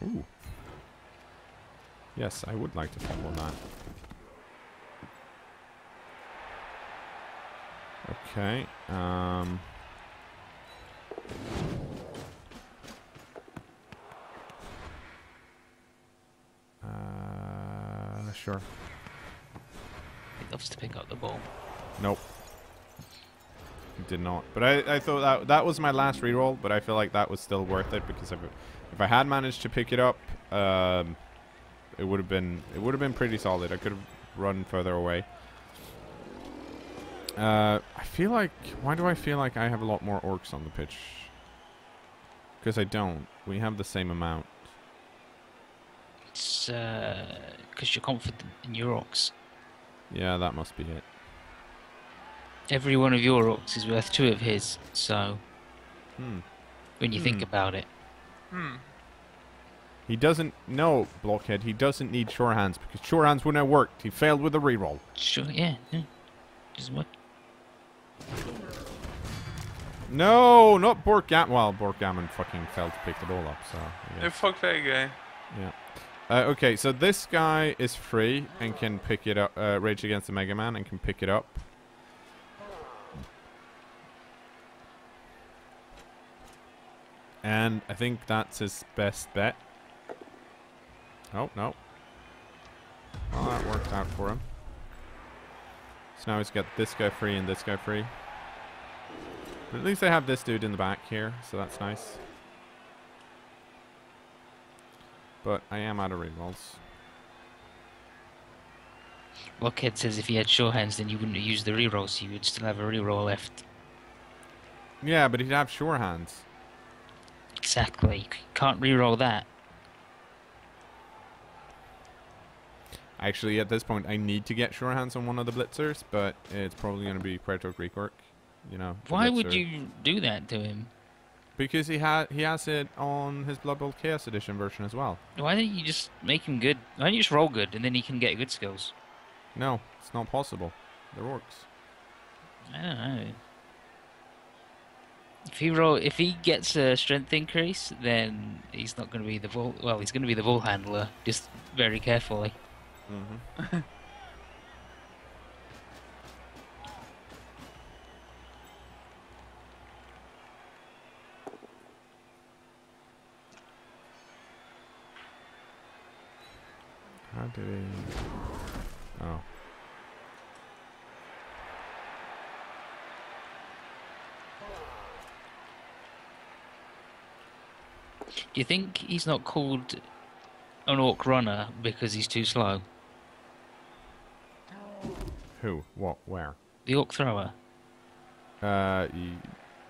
Ooh. Yes, I would like to follow that. Okay. Sure. He loves to pick up the ball. Nope. It did not. But I thought that was my last reroll, but I feel like that was still worth it because if I had managed to pick it up, it would have been pretty solid. I could have run further away. I feel like, why do I feel like I have a lot more orcs on the pitch? Because I don't. We have the same amount. It's because you're confident in your orcs. Yeah, that must be it. Every one of your orcs is worth 2 of his, so when you think about it. He doesn't, no, Blockhead, he doesn't need sure hands because sure hands wouldn't have worked. He failed with a reroll. Sure, yeah. Just what? No, not Borkgammon. Well, Borkgammon fucking failed to pick the ball up, so. Yeah, fuck that guy. Yeah. Okay, so this guy is free and can pick it up. Rage against the Megaman and can pick it up. And I think that's his best bet. Oh, no. Well, that worked out for him. So now he's got this guy free and this guy free. But at least I have this dude in the back here, so that's nice. But I am out of rerolls. Blockhead says if he had sure hands, then you wouldn't have used the rerolls, so you would still have a reroll left. Yeah, but he'd have sure hands. Exactly. You can't reroll that. Actually, at this point, I need to get sure hands on one of the blitzers, but it's probably going to be Puerto Greek Orc. You know. Why would you do that to him? Because he has it on his Blood Bowl Chaos Edition version as well. Why don't you just make him good? Why don't you just roll good and then he can get good skills? No, it's not possible. They're orcs. I don't know. If he gets a strength increase, then he's not going to be the ball. Well, he's going to be the ball handler, just very carefully. Mm-hmm. How did he... Oh. Do you think he's not called an orc runner because he's too slow? Who? What? Where? The orc thrower.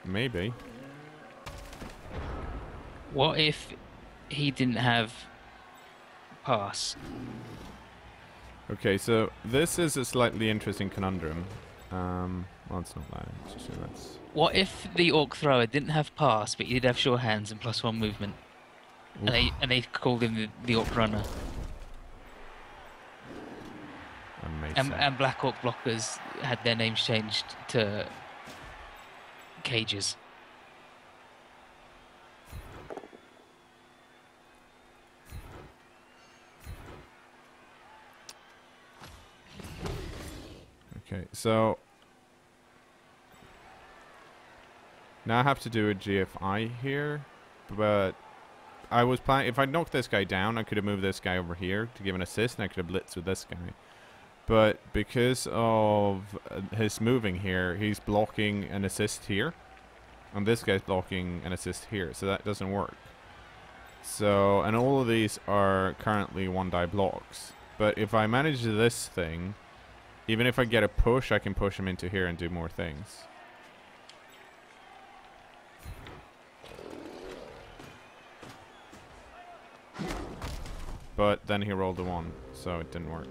Maybe. What if he didn't have pass? Okay, so this is a slightly interesting conundrum. Well, it's not that interesting. That's... What if the orc thrower didn't have pass, but he did have sure hands and +1 movement, and they called him the orc runner? And black orc blockers had their names changed to cages. Okay, so now I have to do a GFI here, but I was planning, if I knocked this guy down, I could have moved this guy over here to give an assist, and I could have blitzed with this guy. But because of his moving here, he's blocking an assist here, and this guy's blocking an assist here, so that doesn't work. So, and all of these are currently 1-die blocks. But if I manage this thing, even if I get a push, I can push him into here and do more things. But then he rolled a 1, so it didn't work.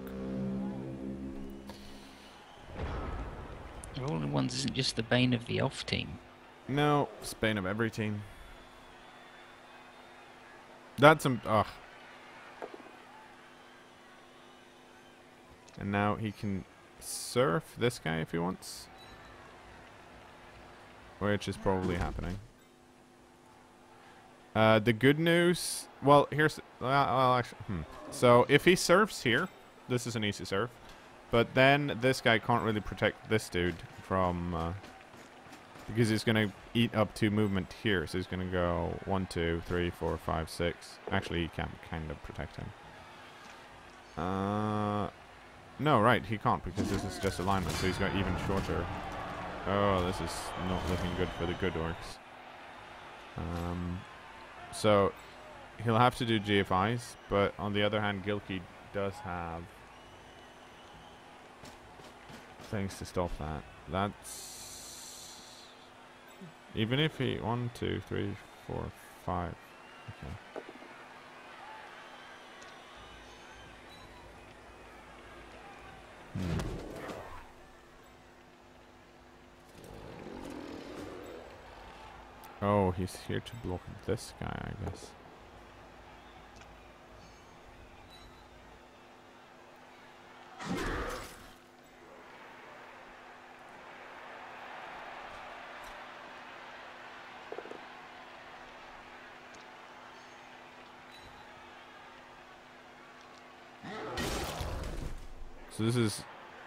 Rolling ones isn't just the bane of the elf team. No, it's bane of every team. That's some... Ugh. And now he can surf this guy if he wants. Which is probably happening. The good news... Well, here's... Well, actually... So, if he surfs here, this is an easy surf. But then this guy can't really protect this dude from... because he's going to eat up 2 movement here. So he's going to go 1, 2, 3, 4, 5, 6. Actually, he can kind of protect him. No, right, he can't because this is just alignment. So he's got even shorter. Oh, this is not looking good for the good orcs. So he'll have to do GFIs, but on the other hand, Gilkey does have things to stop that. That's even if he 1, 2, 3, 4, 5. Okay. Oh, he's here to block this guy, I guess. So this is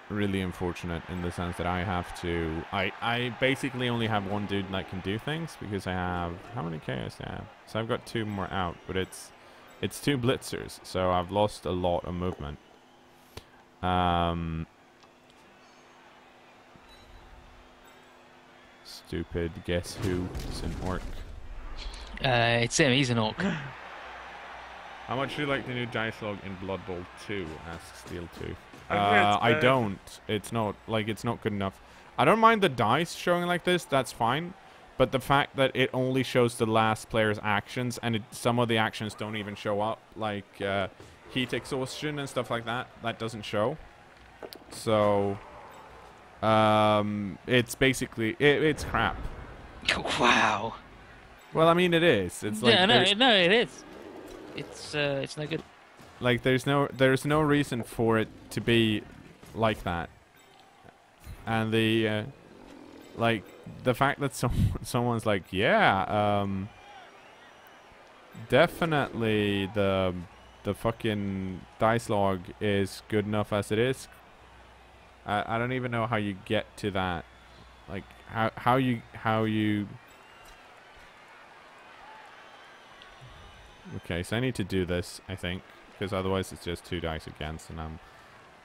really unfortunate in the sense that I have to... I basically only have one dude that can do things because I have... How many chaos do I have? So I've got 2 more out, but it's 2 blitzers, so I've lost a lot of movement. Stupid guess who is an orc. It's him, he's an orc. How much do you like the new dice log in Blood Bowl 2? Asks Steel 2. I I don't. It's not good enough. I don't mind the dice showing like this. That's fine. But the fact that it only shows the last player's actions and some of the actions don't even show up, like heat exhaustion and stuff like that, that doesn't show. So it's basically it's crap. Wow. Well, I mean it is. It's like yeah, no, it is. It's no good. Like there's no reason for it to be like that. And the like the fact that someone's like, yeah, definitely the fucking dice log is good enough as it is. I don't even know how you get to that. Like how you Okay, so I need to do this, I think, because otherwise it's just 2 dice against, and I'm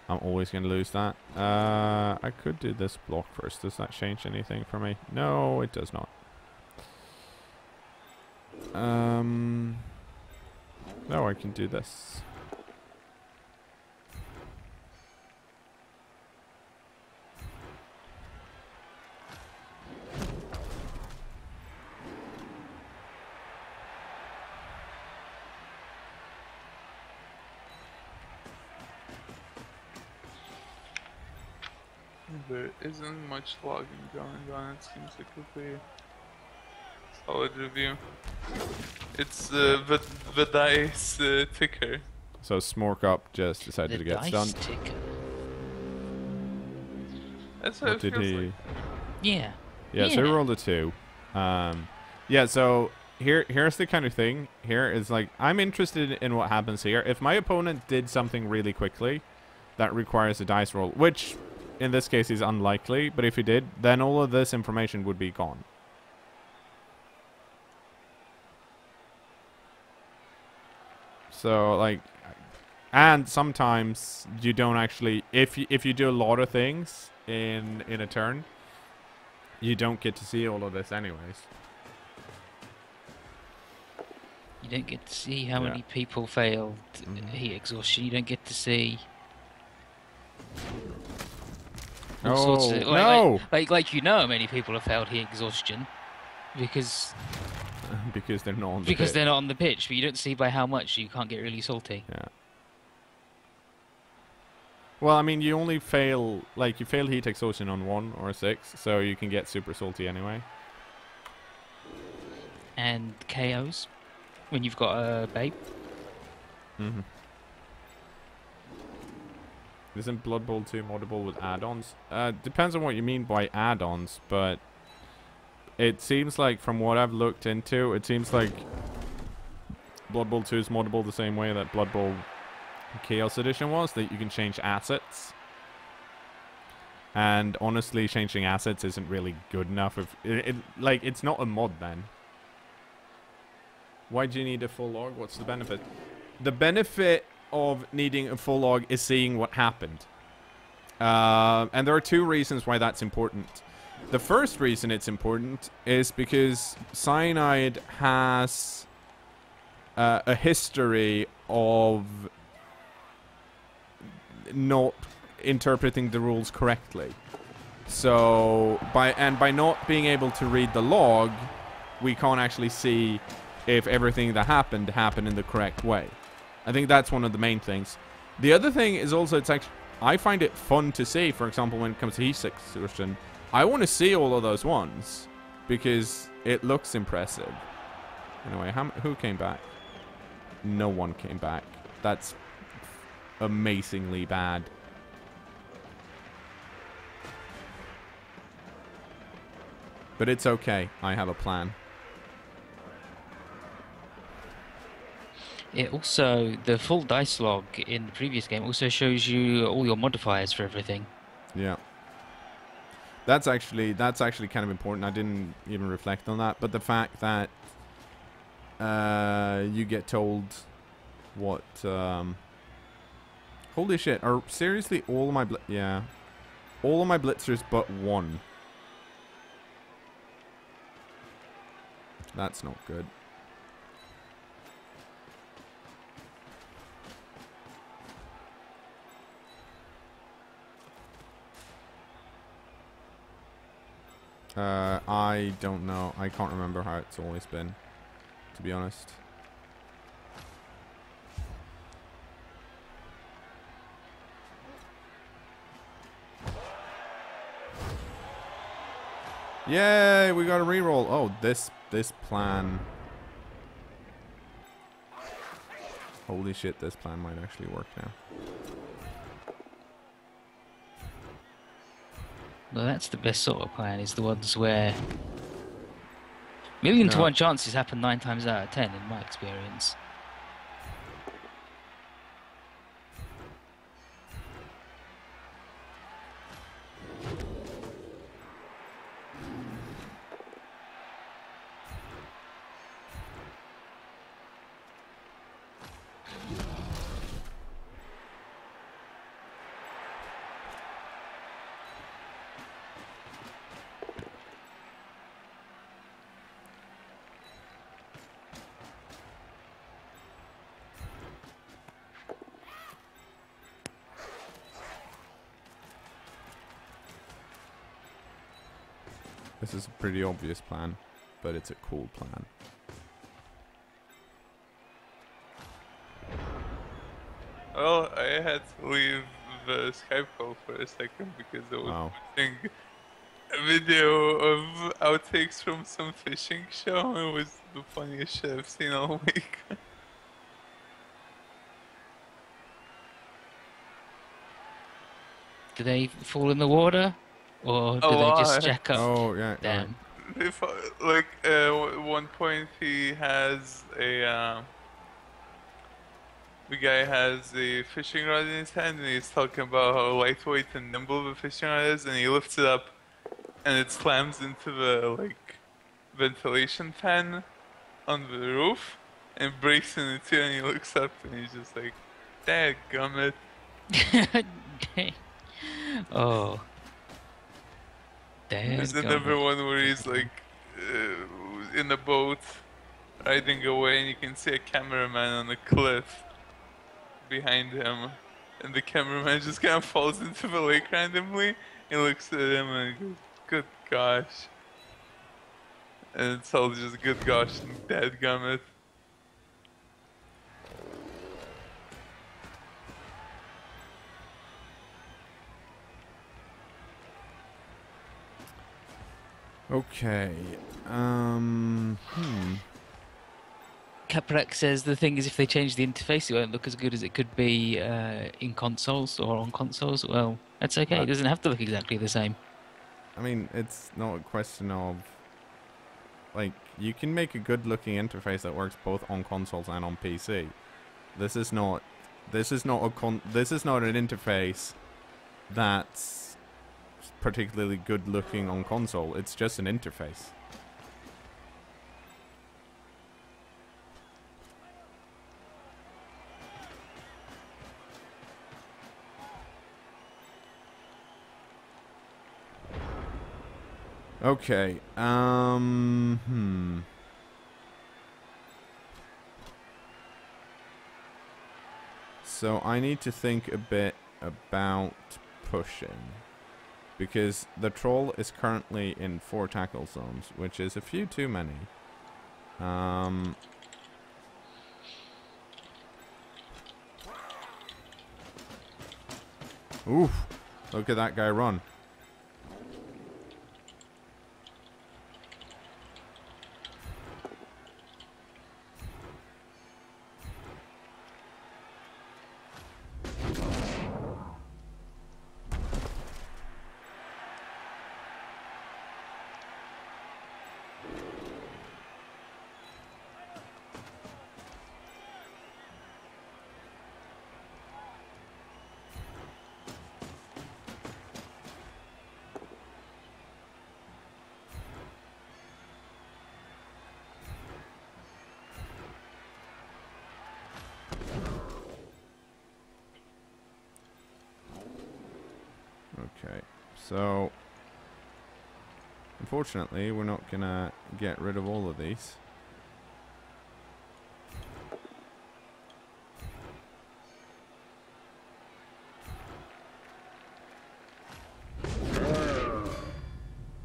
always going to lose that. I could do this block first. Does that change anything for me? No, it does not. No, I can do this. There isn't much logging going on. It seems like a pretty solid review. It's the dice ticker. So Smork Up just decided The to get dice stunned. ticker. That's what What it did feels he... like. Yeah. Yeah, so he rolled a 2. Yeah, so here's the kind of thing. Here is like, I'm interested in what happens here. If my opponent did something really quickly that requires a dice roll, which in this case is unlikely, but if he did, then all of this information would be gone. So like, and sometimes you don't actually, if you do a lot of things in a turn, you don't get to see all of this anyways. You don't get to see how many people failed heat exhaustion. You don't get to see all sorts of, no! like you know how many people have failed heat exhaustion because because they're not on the because pitch. they're not on the pitch, but you don't see by how much. You can't get really salty. Yeah. Well, I mean, you only fail, like, you fail heat exhaustion on 1 or 6, so you can get super salty anyway. And KOs when you've got a babe. Mm-hmm. Isn't Blood Bowl 2 moddable with add-ons? Depends on what you mean by add-ons, but it seems like, from what I've looked into, it seems like Blood Bowl 2 is moddable the same way that Blood Bowl Chaos Edition was, that you can change assets. And honestly, changing assets isn't really good enough. If like, it's not a mod then. Why do you need a full log? What's the benefit? The benefit of needing a full log is seeing what happened. And there are 2 reasons why that's important. The first reason it's important is because Cyanide has a history of not interpreting the rules correctly. So by not being able to read the log, we can't actually see if everything that happened in the correct way. I think that's one of the main things. The other thing is also, it's actually, I find it fun to see, for example, when it comes to heat exhaustion, I want to see all of those ones because it looks impressive. Anyway, who came back? No one came back. That's amazingly bad. But it's okay. I have a plan. It also, the full dice log in the previous game also shows you all your modifiers for everything. Yeah. That's actually kind of important. I didn't even reflect on that. But the fact that you get told what... holy shit. Are seriously all of my... yeah. All of my blitzers but one. That's not good. I don't know. I can't remember how it's always been, to be honest. Yay, we got a reroll. Oh, this plan. Holy shit, this plan might actually work now. Well, that's the best sort of plan, is the ones where million to one chances happen 9 times out of 10 in my experience. This is a pretty obvious plan, but it's a cool plan. Well, I had to leave the Skype call for a second because I was watching a video of outtakes from some fishing show. It was the funniest shit I've seen all week. Do they fall in the water? Or do they just jack up? Oh, yeah. Damn. If, like, at one point he has a, the guy has a fishing rod in his hand and he's talking about how lightweight and nimble the fishing rod is, and he lifts it up and it slams into the, like, ventilation fan on the roof and breaks into two, and he looks up and he's just like, dadgummit. Oh. There's another one where he's like in a boat riding away and you can see a cameraman on a cliff behind him, and the cameraman just kind of falls into the lake randomly. He looks at him and goes, good gosh. And it's all just good gosh and dadgummit. Okay. Caprac says the thing is, if they change the interface, it won't look as good as it could be in consoles or on consoles. Well, that's okay. It doesn't have to look exactly the same. I mean, it's not a question of... like, you can make a good-looking interface that works both on consoles and on PC. This is not an interface that's particularly good looking on console. It's just an interface. Okay. So I need to think a bit about pushing. Because the troll is currently in 4 tackle zones, which is a few too many. Oof. Look at that guy run. Okay, so unfortunately we're not gonna get rid of all of these.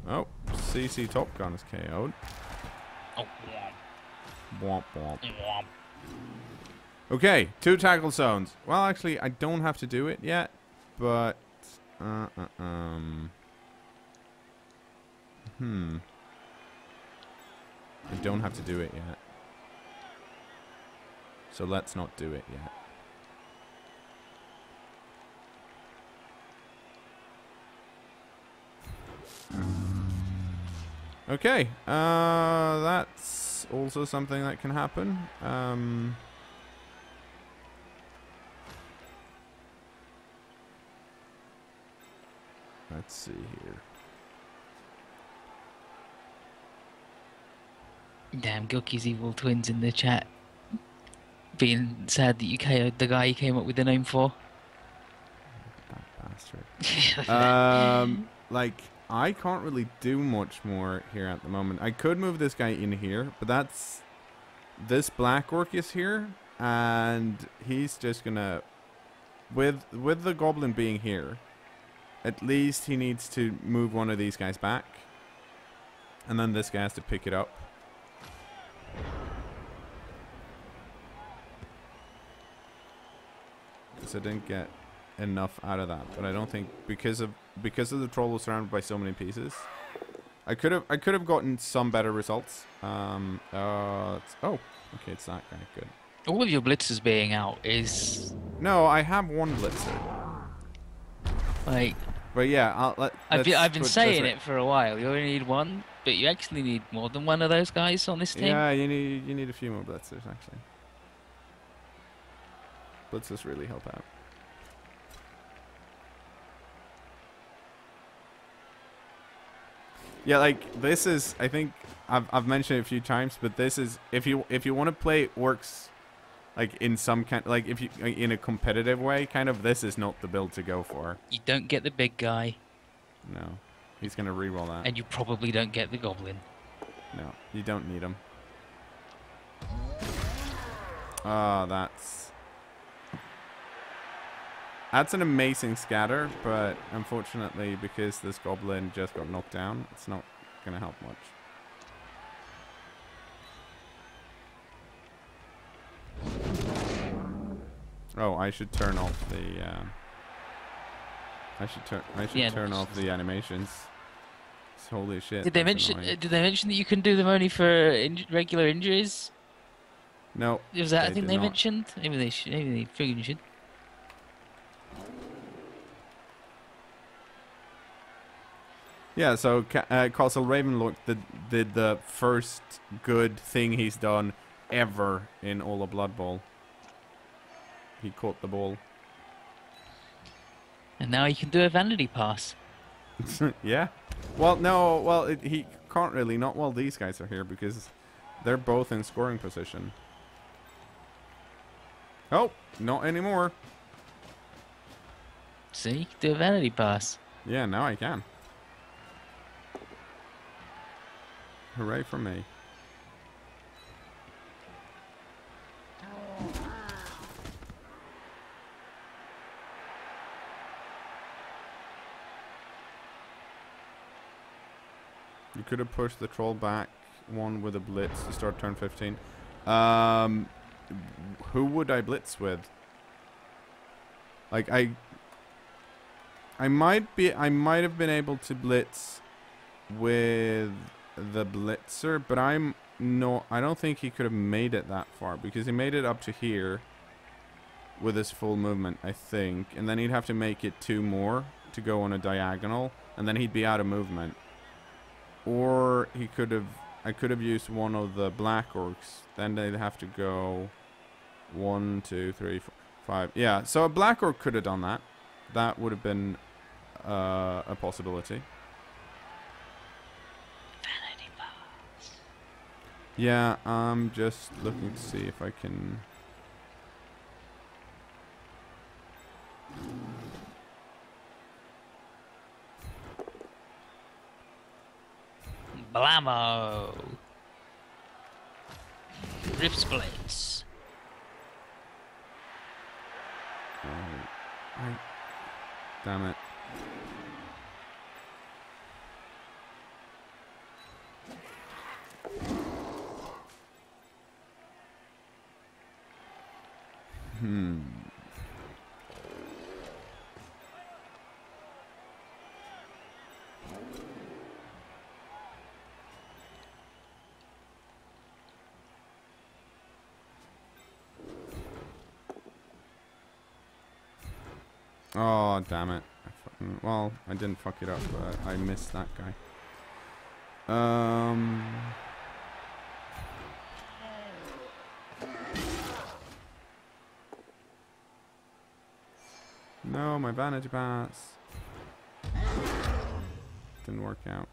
Oh, CC Top Gun is KO'd. Oh, Womp womp. womp. Okay, 2 tackle zones. Well, actually, I don't have to do it yet, but I don't have to do it yet. So let's not do it yet. Okay, that's also something that can happen. Let's see here. Damn, Gilky's evil twins in the chat. Being sad that you KO'd the guy you came up with the name for. That bastard. Like, I can't really do much more here at the moment. I could move this guy in here, but that's... This black orc is here, and he's just gonna... With the goblin being here, at least he needs to move one of these guys back. And then this guy has to pick it up. Because I didn't get enough out of that, but I don't think because of the troll was surrounded by so many pieces, I could have gotten some better results. Oh, okay, it's that guy. Good. All of your blitzers being out is No, I have 1 blitzer. like But yeah, I've been saying it for a while. You only need 1, but you actually need more than 1 of those guys on this team. Yeah, you need a few more blitzers actually. Blitzers really help out. Yeah, like this is, I think I've mentioned it a few times, but this is if you want to play orcs like in some kind, like if you in a competitive way, kind of, this is not the build to go for. You don't get the big guy. No, he's gonna reroll that. And you probably don't get the goblin. No, you don't need him. Oh, that's an amazing scatter, but unfortunately, because this goblin just got knocked down, it's not gonna help much. Oh, I should turn off the. I should turn off the animations. Holy shit! Did they mention? Did they mention that you can do them only for regular injuries? No. Was that a thing they not. mentioned? Maybe they should. Maybe they friggin' should. Yeah, so Castle Ravenlock did the first good thing he's done ever in all of Blood Bowl. He caught the ball. And now he can do a vanity pass. Yeah. Well, no. Well, he can't really. Not while these guys are here because they're both in scoring position. Oh, not anymore. See, he can do a vanity pass. Yeah, now I can. Hooray for me. You could have pushed the troll back one with a blitz to start turn 15. Who would I blitz with? Like I might have been able to blitz with the blitzer, but I don't think he could have made it that far because he made it up to here with his full movement, I think, and then he'd have to make it 2 more to go on a diagonal, and then he'd be out of movement. Or I could have used one of the black orcs. Then they'd have to go 1, 2, 3, 4, 5. Yeah, so a black orc could have done that. That would have been a possibility. Vanity bars. Yeah, I'm just looking to see if I can. Blammo! Rip splits. Damn it. Oh, damn it. Well, I didn't fuck it up, but I missed that guy. No, my vanity pass. Didn't work out.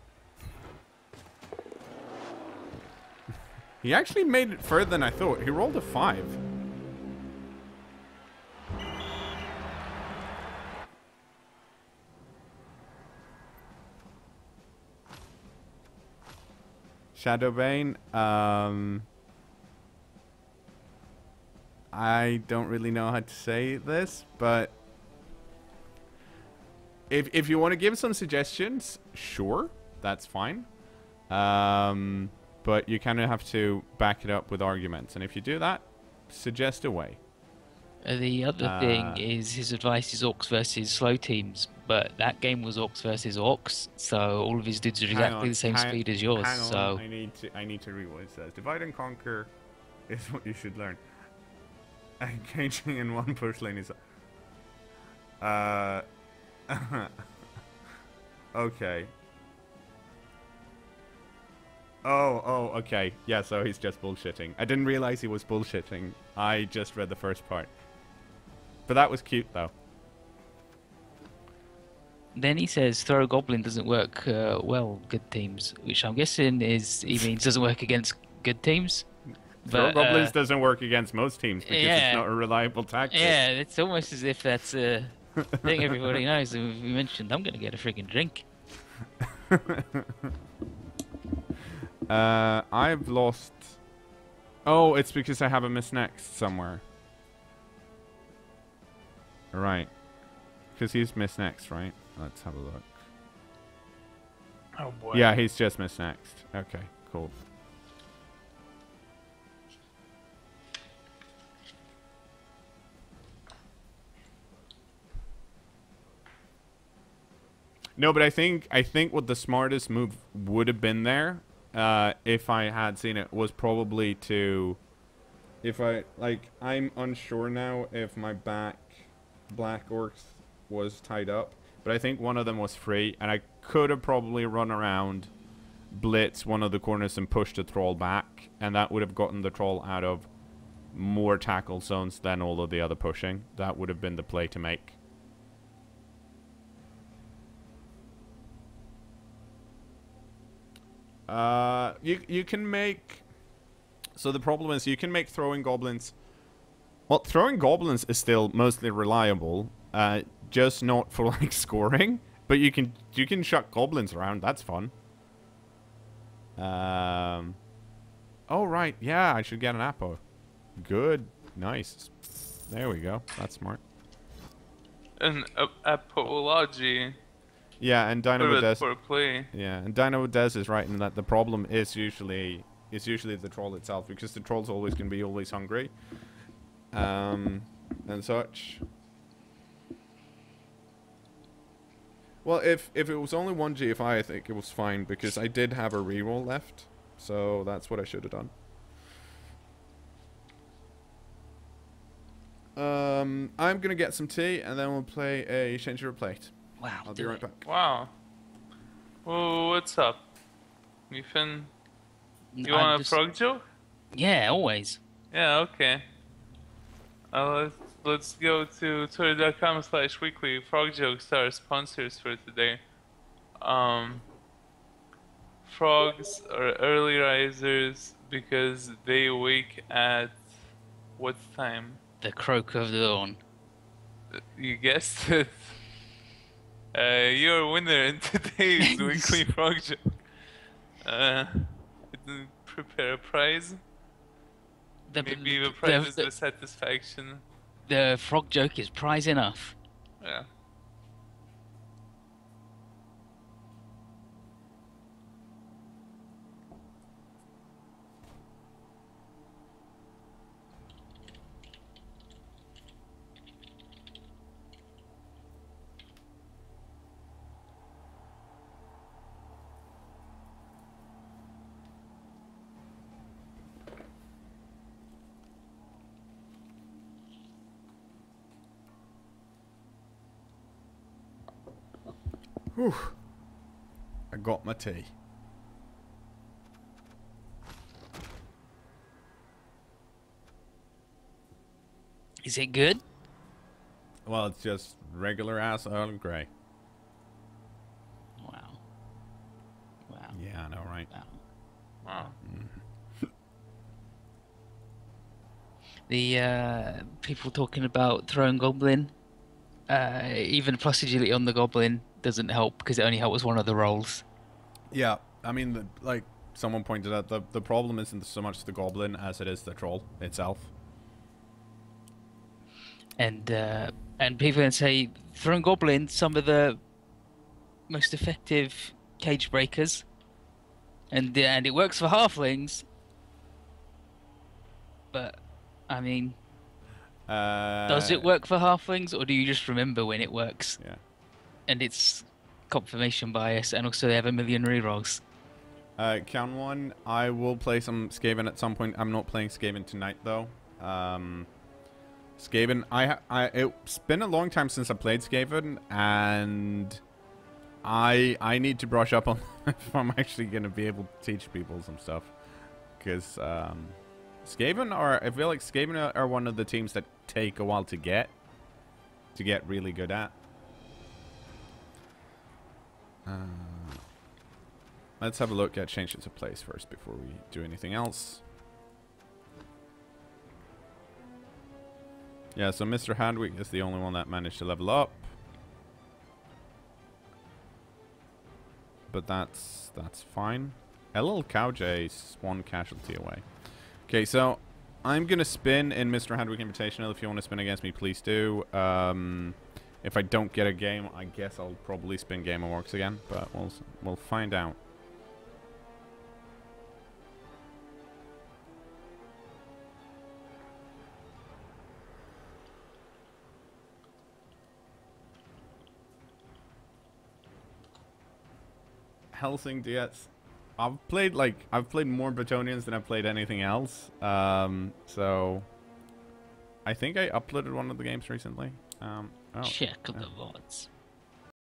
He actually made it further than I thought. He rolled a 5. Shadowbane, I don't really know how to say this, but if you want to give some suggestions, sure, that's fine. But you kind of have to back it up with arguments, and if you do that, suggest a way. The other thing is his advice is Orcs versus slow teams, but that game was Orcs versus Orcs, so all of his dudes are exactly the same speed as yours. Hang on, so I need to read what it says. Divide and conquer is what you should learn. Engaging in one push lane is. Okay. Oh, okay. Yeah, so he's just bullshitting. I didn't realize he was bullshitting. I just read the first part. But that was cute, though. then he says throw goblin doesn't work well good teams, which I'm guessing is he means doesn't work against good teams. Throw goblins doesn't work against most teams because it's not a reliable tactic. Yeah, it's almost as if that's a thing everybody knows. And we mentioned I'm going to get a friggin' drink. I've lost. Oh, it's because I have a miss next somewhere. Right. Because he's miss next, right? Let's have a look. Oh boy. Yeah, he's just miss next. Okay, cool. No, but I think what the smartest move would have been there, if I had seen it, was probably to, I'm unsure now if my black orcs was tied up, but I think one of them was free, and I could have probably run around, blitz one of the corners and pushed the troll back, and that would have gotten the troll out of more tackle zones than all of the other pushing. That would have been the play to make. You can make. So the problem is you can make throwing goblins. Well, throwing goblins is still mostly reliable, just not for, like, scoring. But you can chuck goblins around. That's fun. Oh, right. Yeah, I should get an Apo. Good. Nice. There we go. That's smart. An apology Yeah, and for Dynamo that Des. poor play. Yeah, and Dynamo Des is right in that the problem is usually the troll itself, because the troll's always going to be always hungry. And such. Well, if it was only one GFI, I think it was fine, because I did have a reroll left. So that's what I should have done. I'm gonna get some tea, and then we'll play a change your plate. Wow. I'll be right back. Wow. Whoa, what's up? Ethan? You I'm want a just- frog joke? Yeah, always. Yeah, okay. Let's go to twitter.com/weekly. Frog jokes are sponsors for today. Frogs are early risers because they wake at what time? The croak of dawn. You guessed it. You're a winner in today's weekly frog joke. Prepare a prize. Maybe the prize is the satisfaction. The frog joke is prize enough. Yeah. Whew. I got my tea. Is it good? Well, it's just regular ass Earl Grey. Wow. Wow. Yeah, I know, right? Wow. Wow. The people talking about throwing goblin, even plus agility on the goblin doesn't help because it only helps one of the rolls. Yeah, I mean, like someone pointed out, the problem isn't so much the goblin as it is the troll itself. And people then say throwing goblin, some of the most effective cage breakers, and it works for halflings. But I mean, does it work for halflings, or do you just remember when it works? Yeah. And it's confirmation bias, and also they have a million rerolls. Count one. I will play some Skaven at some point. I'm not playing Skaven tonight though. Skaven, it's been a long time since I played Skaven, and I need to brush up on if I'm actually gonna be able to teach people some stuff, because Skaven I feel like Skaven are one of the teams that take a while to get really good at. Let's have a look at changes of place first before we do anything else. Yeah, so Mr. Handwick is the only one that managed to level up. But that's fine. LL Cowj's one casualty away. Okay, so I'm going to spin in Mr. Handwick Invitational. If you want to spin against me, please do. If I don't get a game, I guess I'll probably spin Game of Orcs again, but we'll find out. Helsing DS. I've played more Bretonians than I've played anything else. So I think I uploaded one of the games recently. Oh. Check the VODs.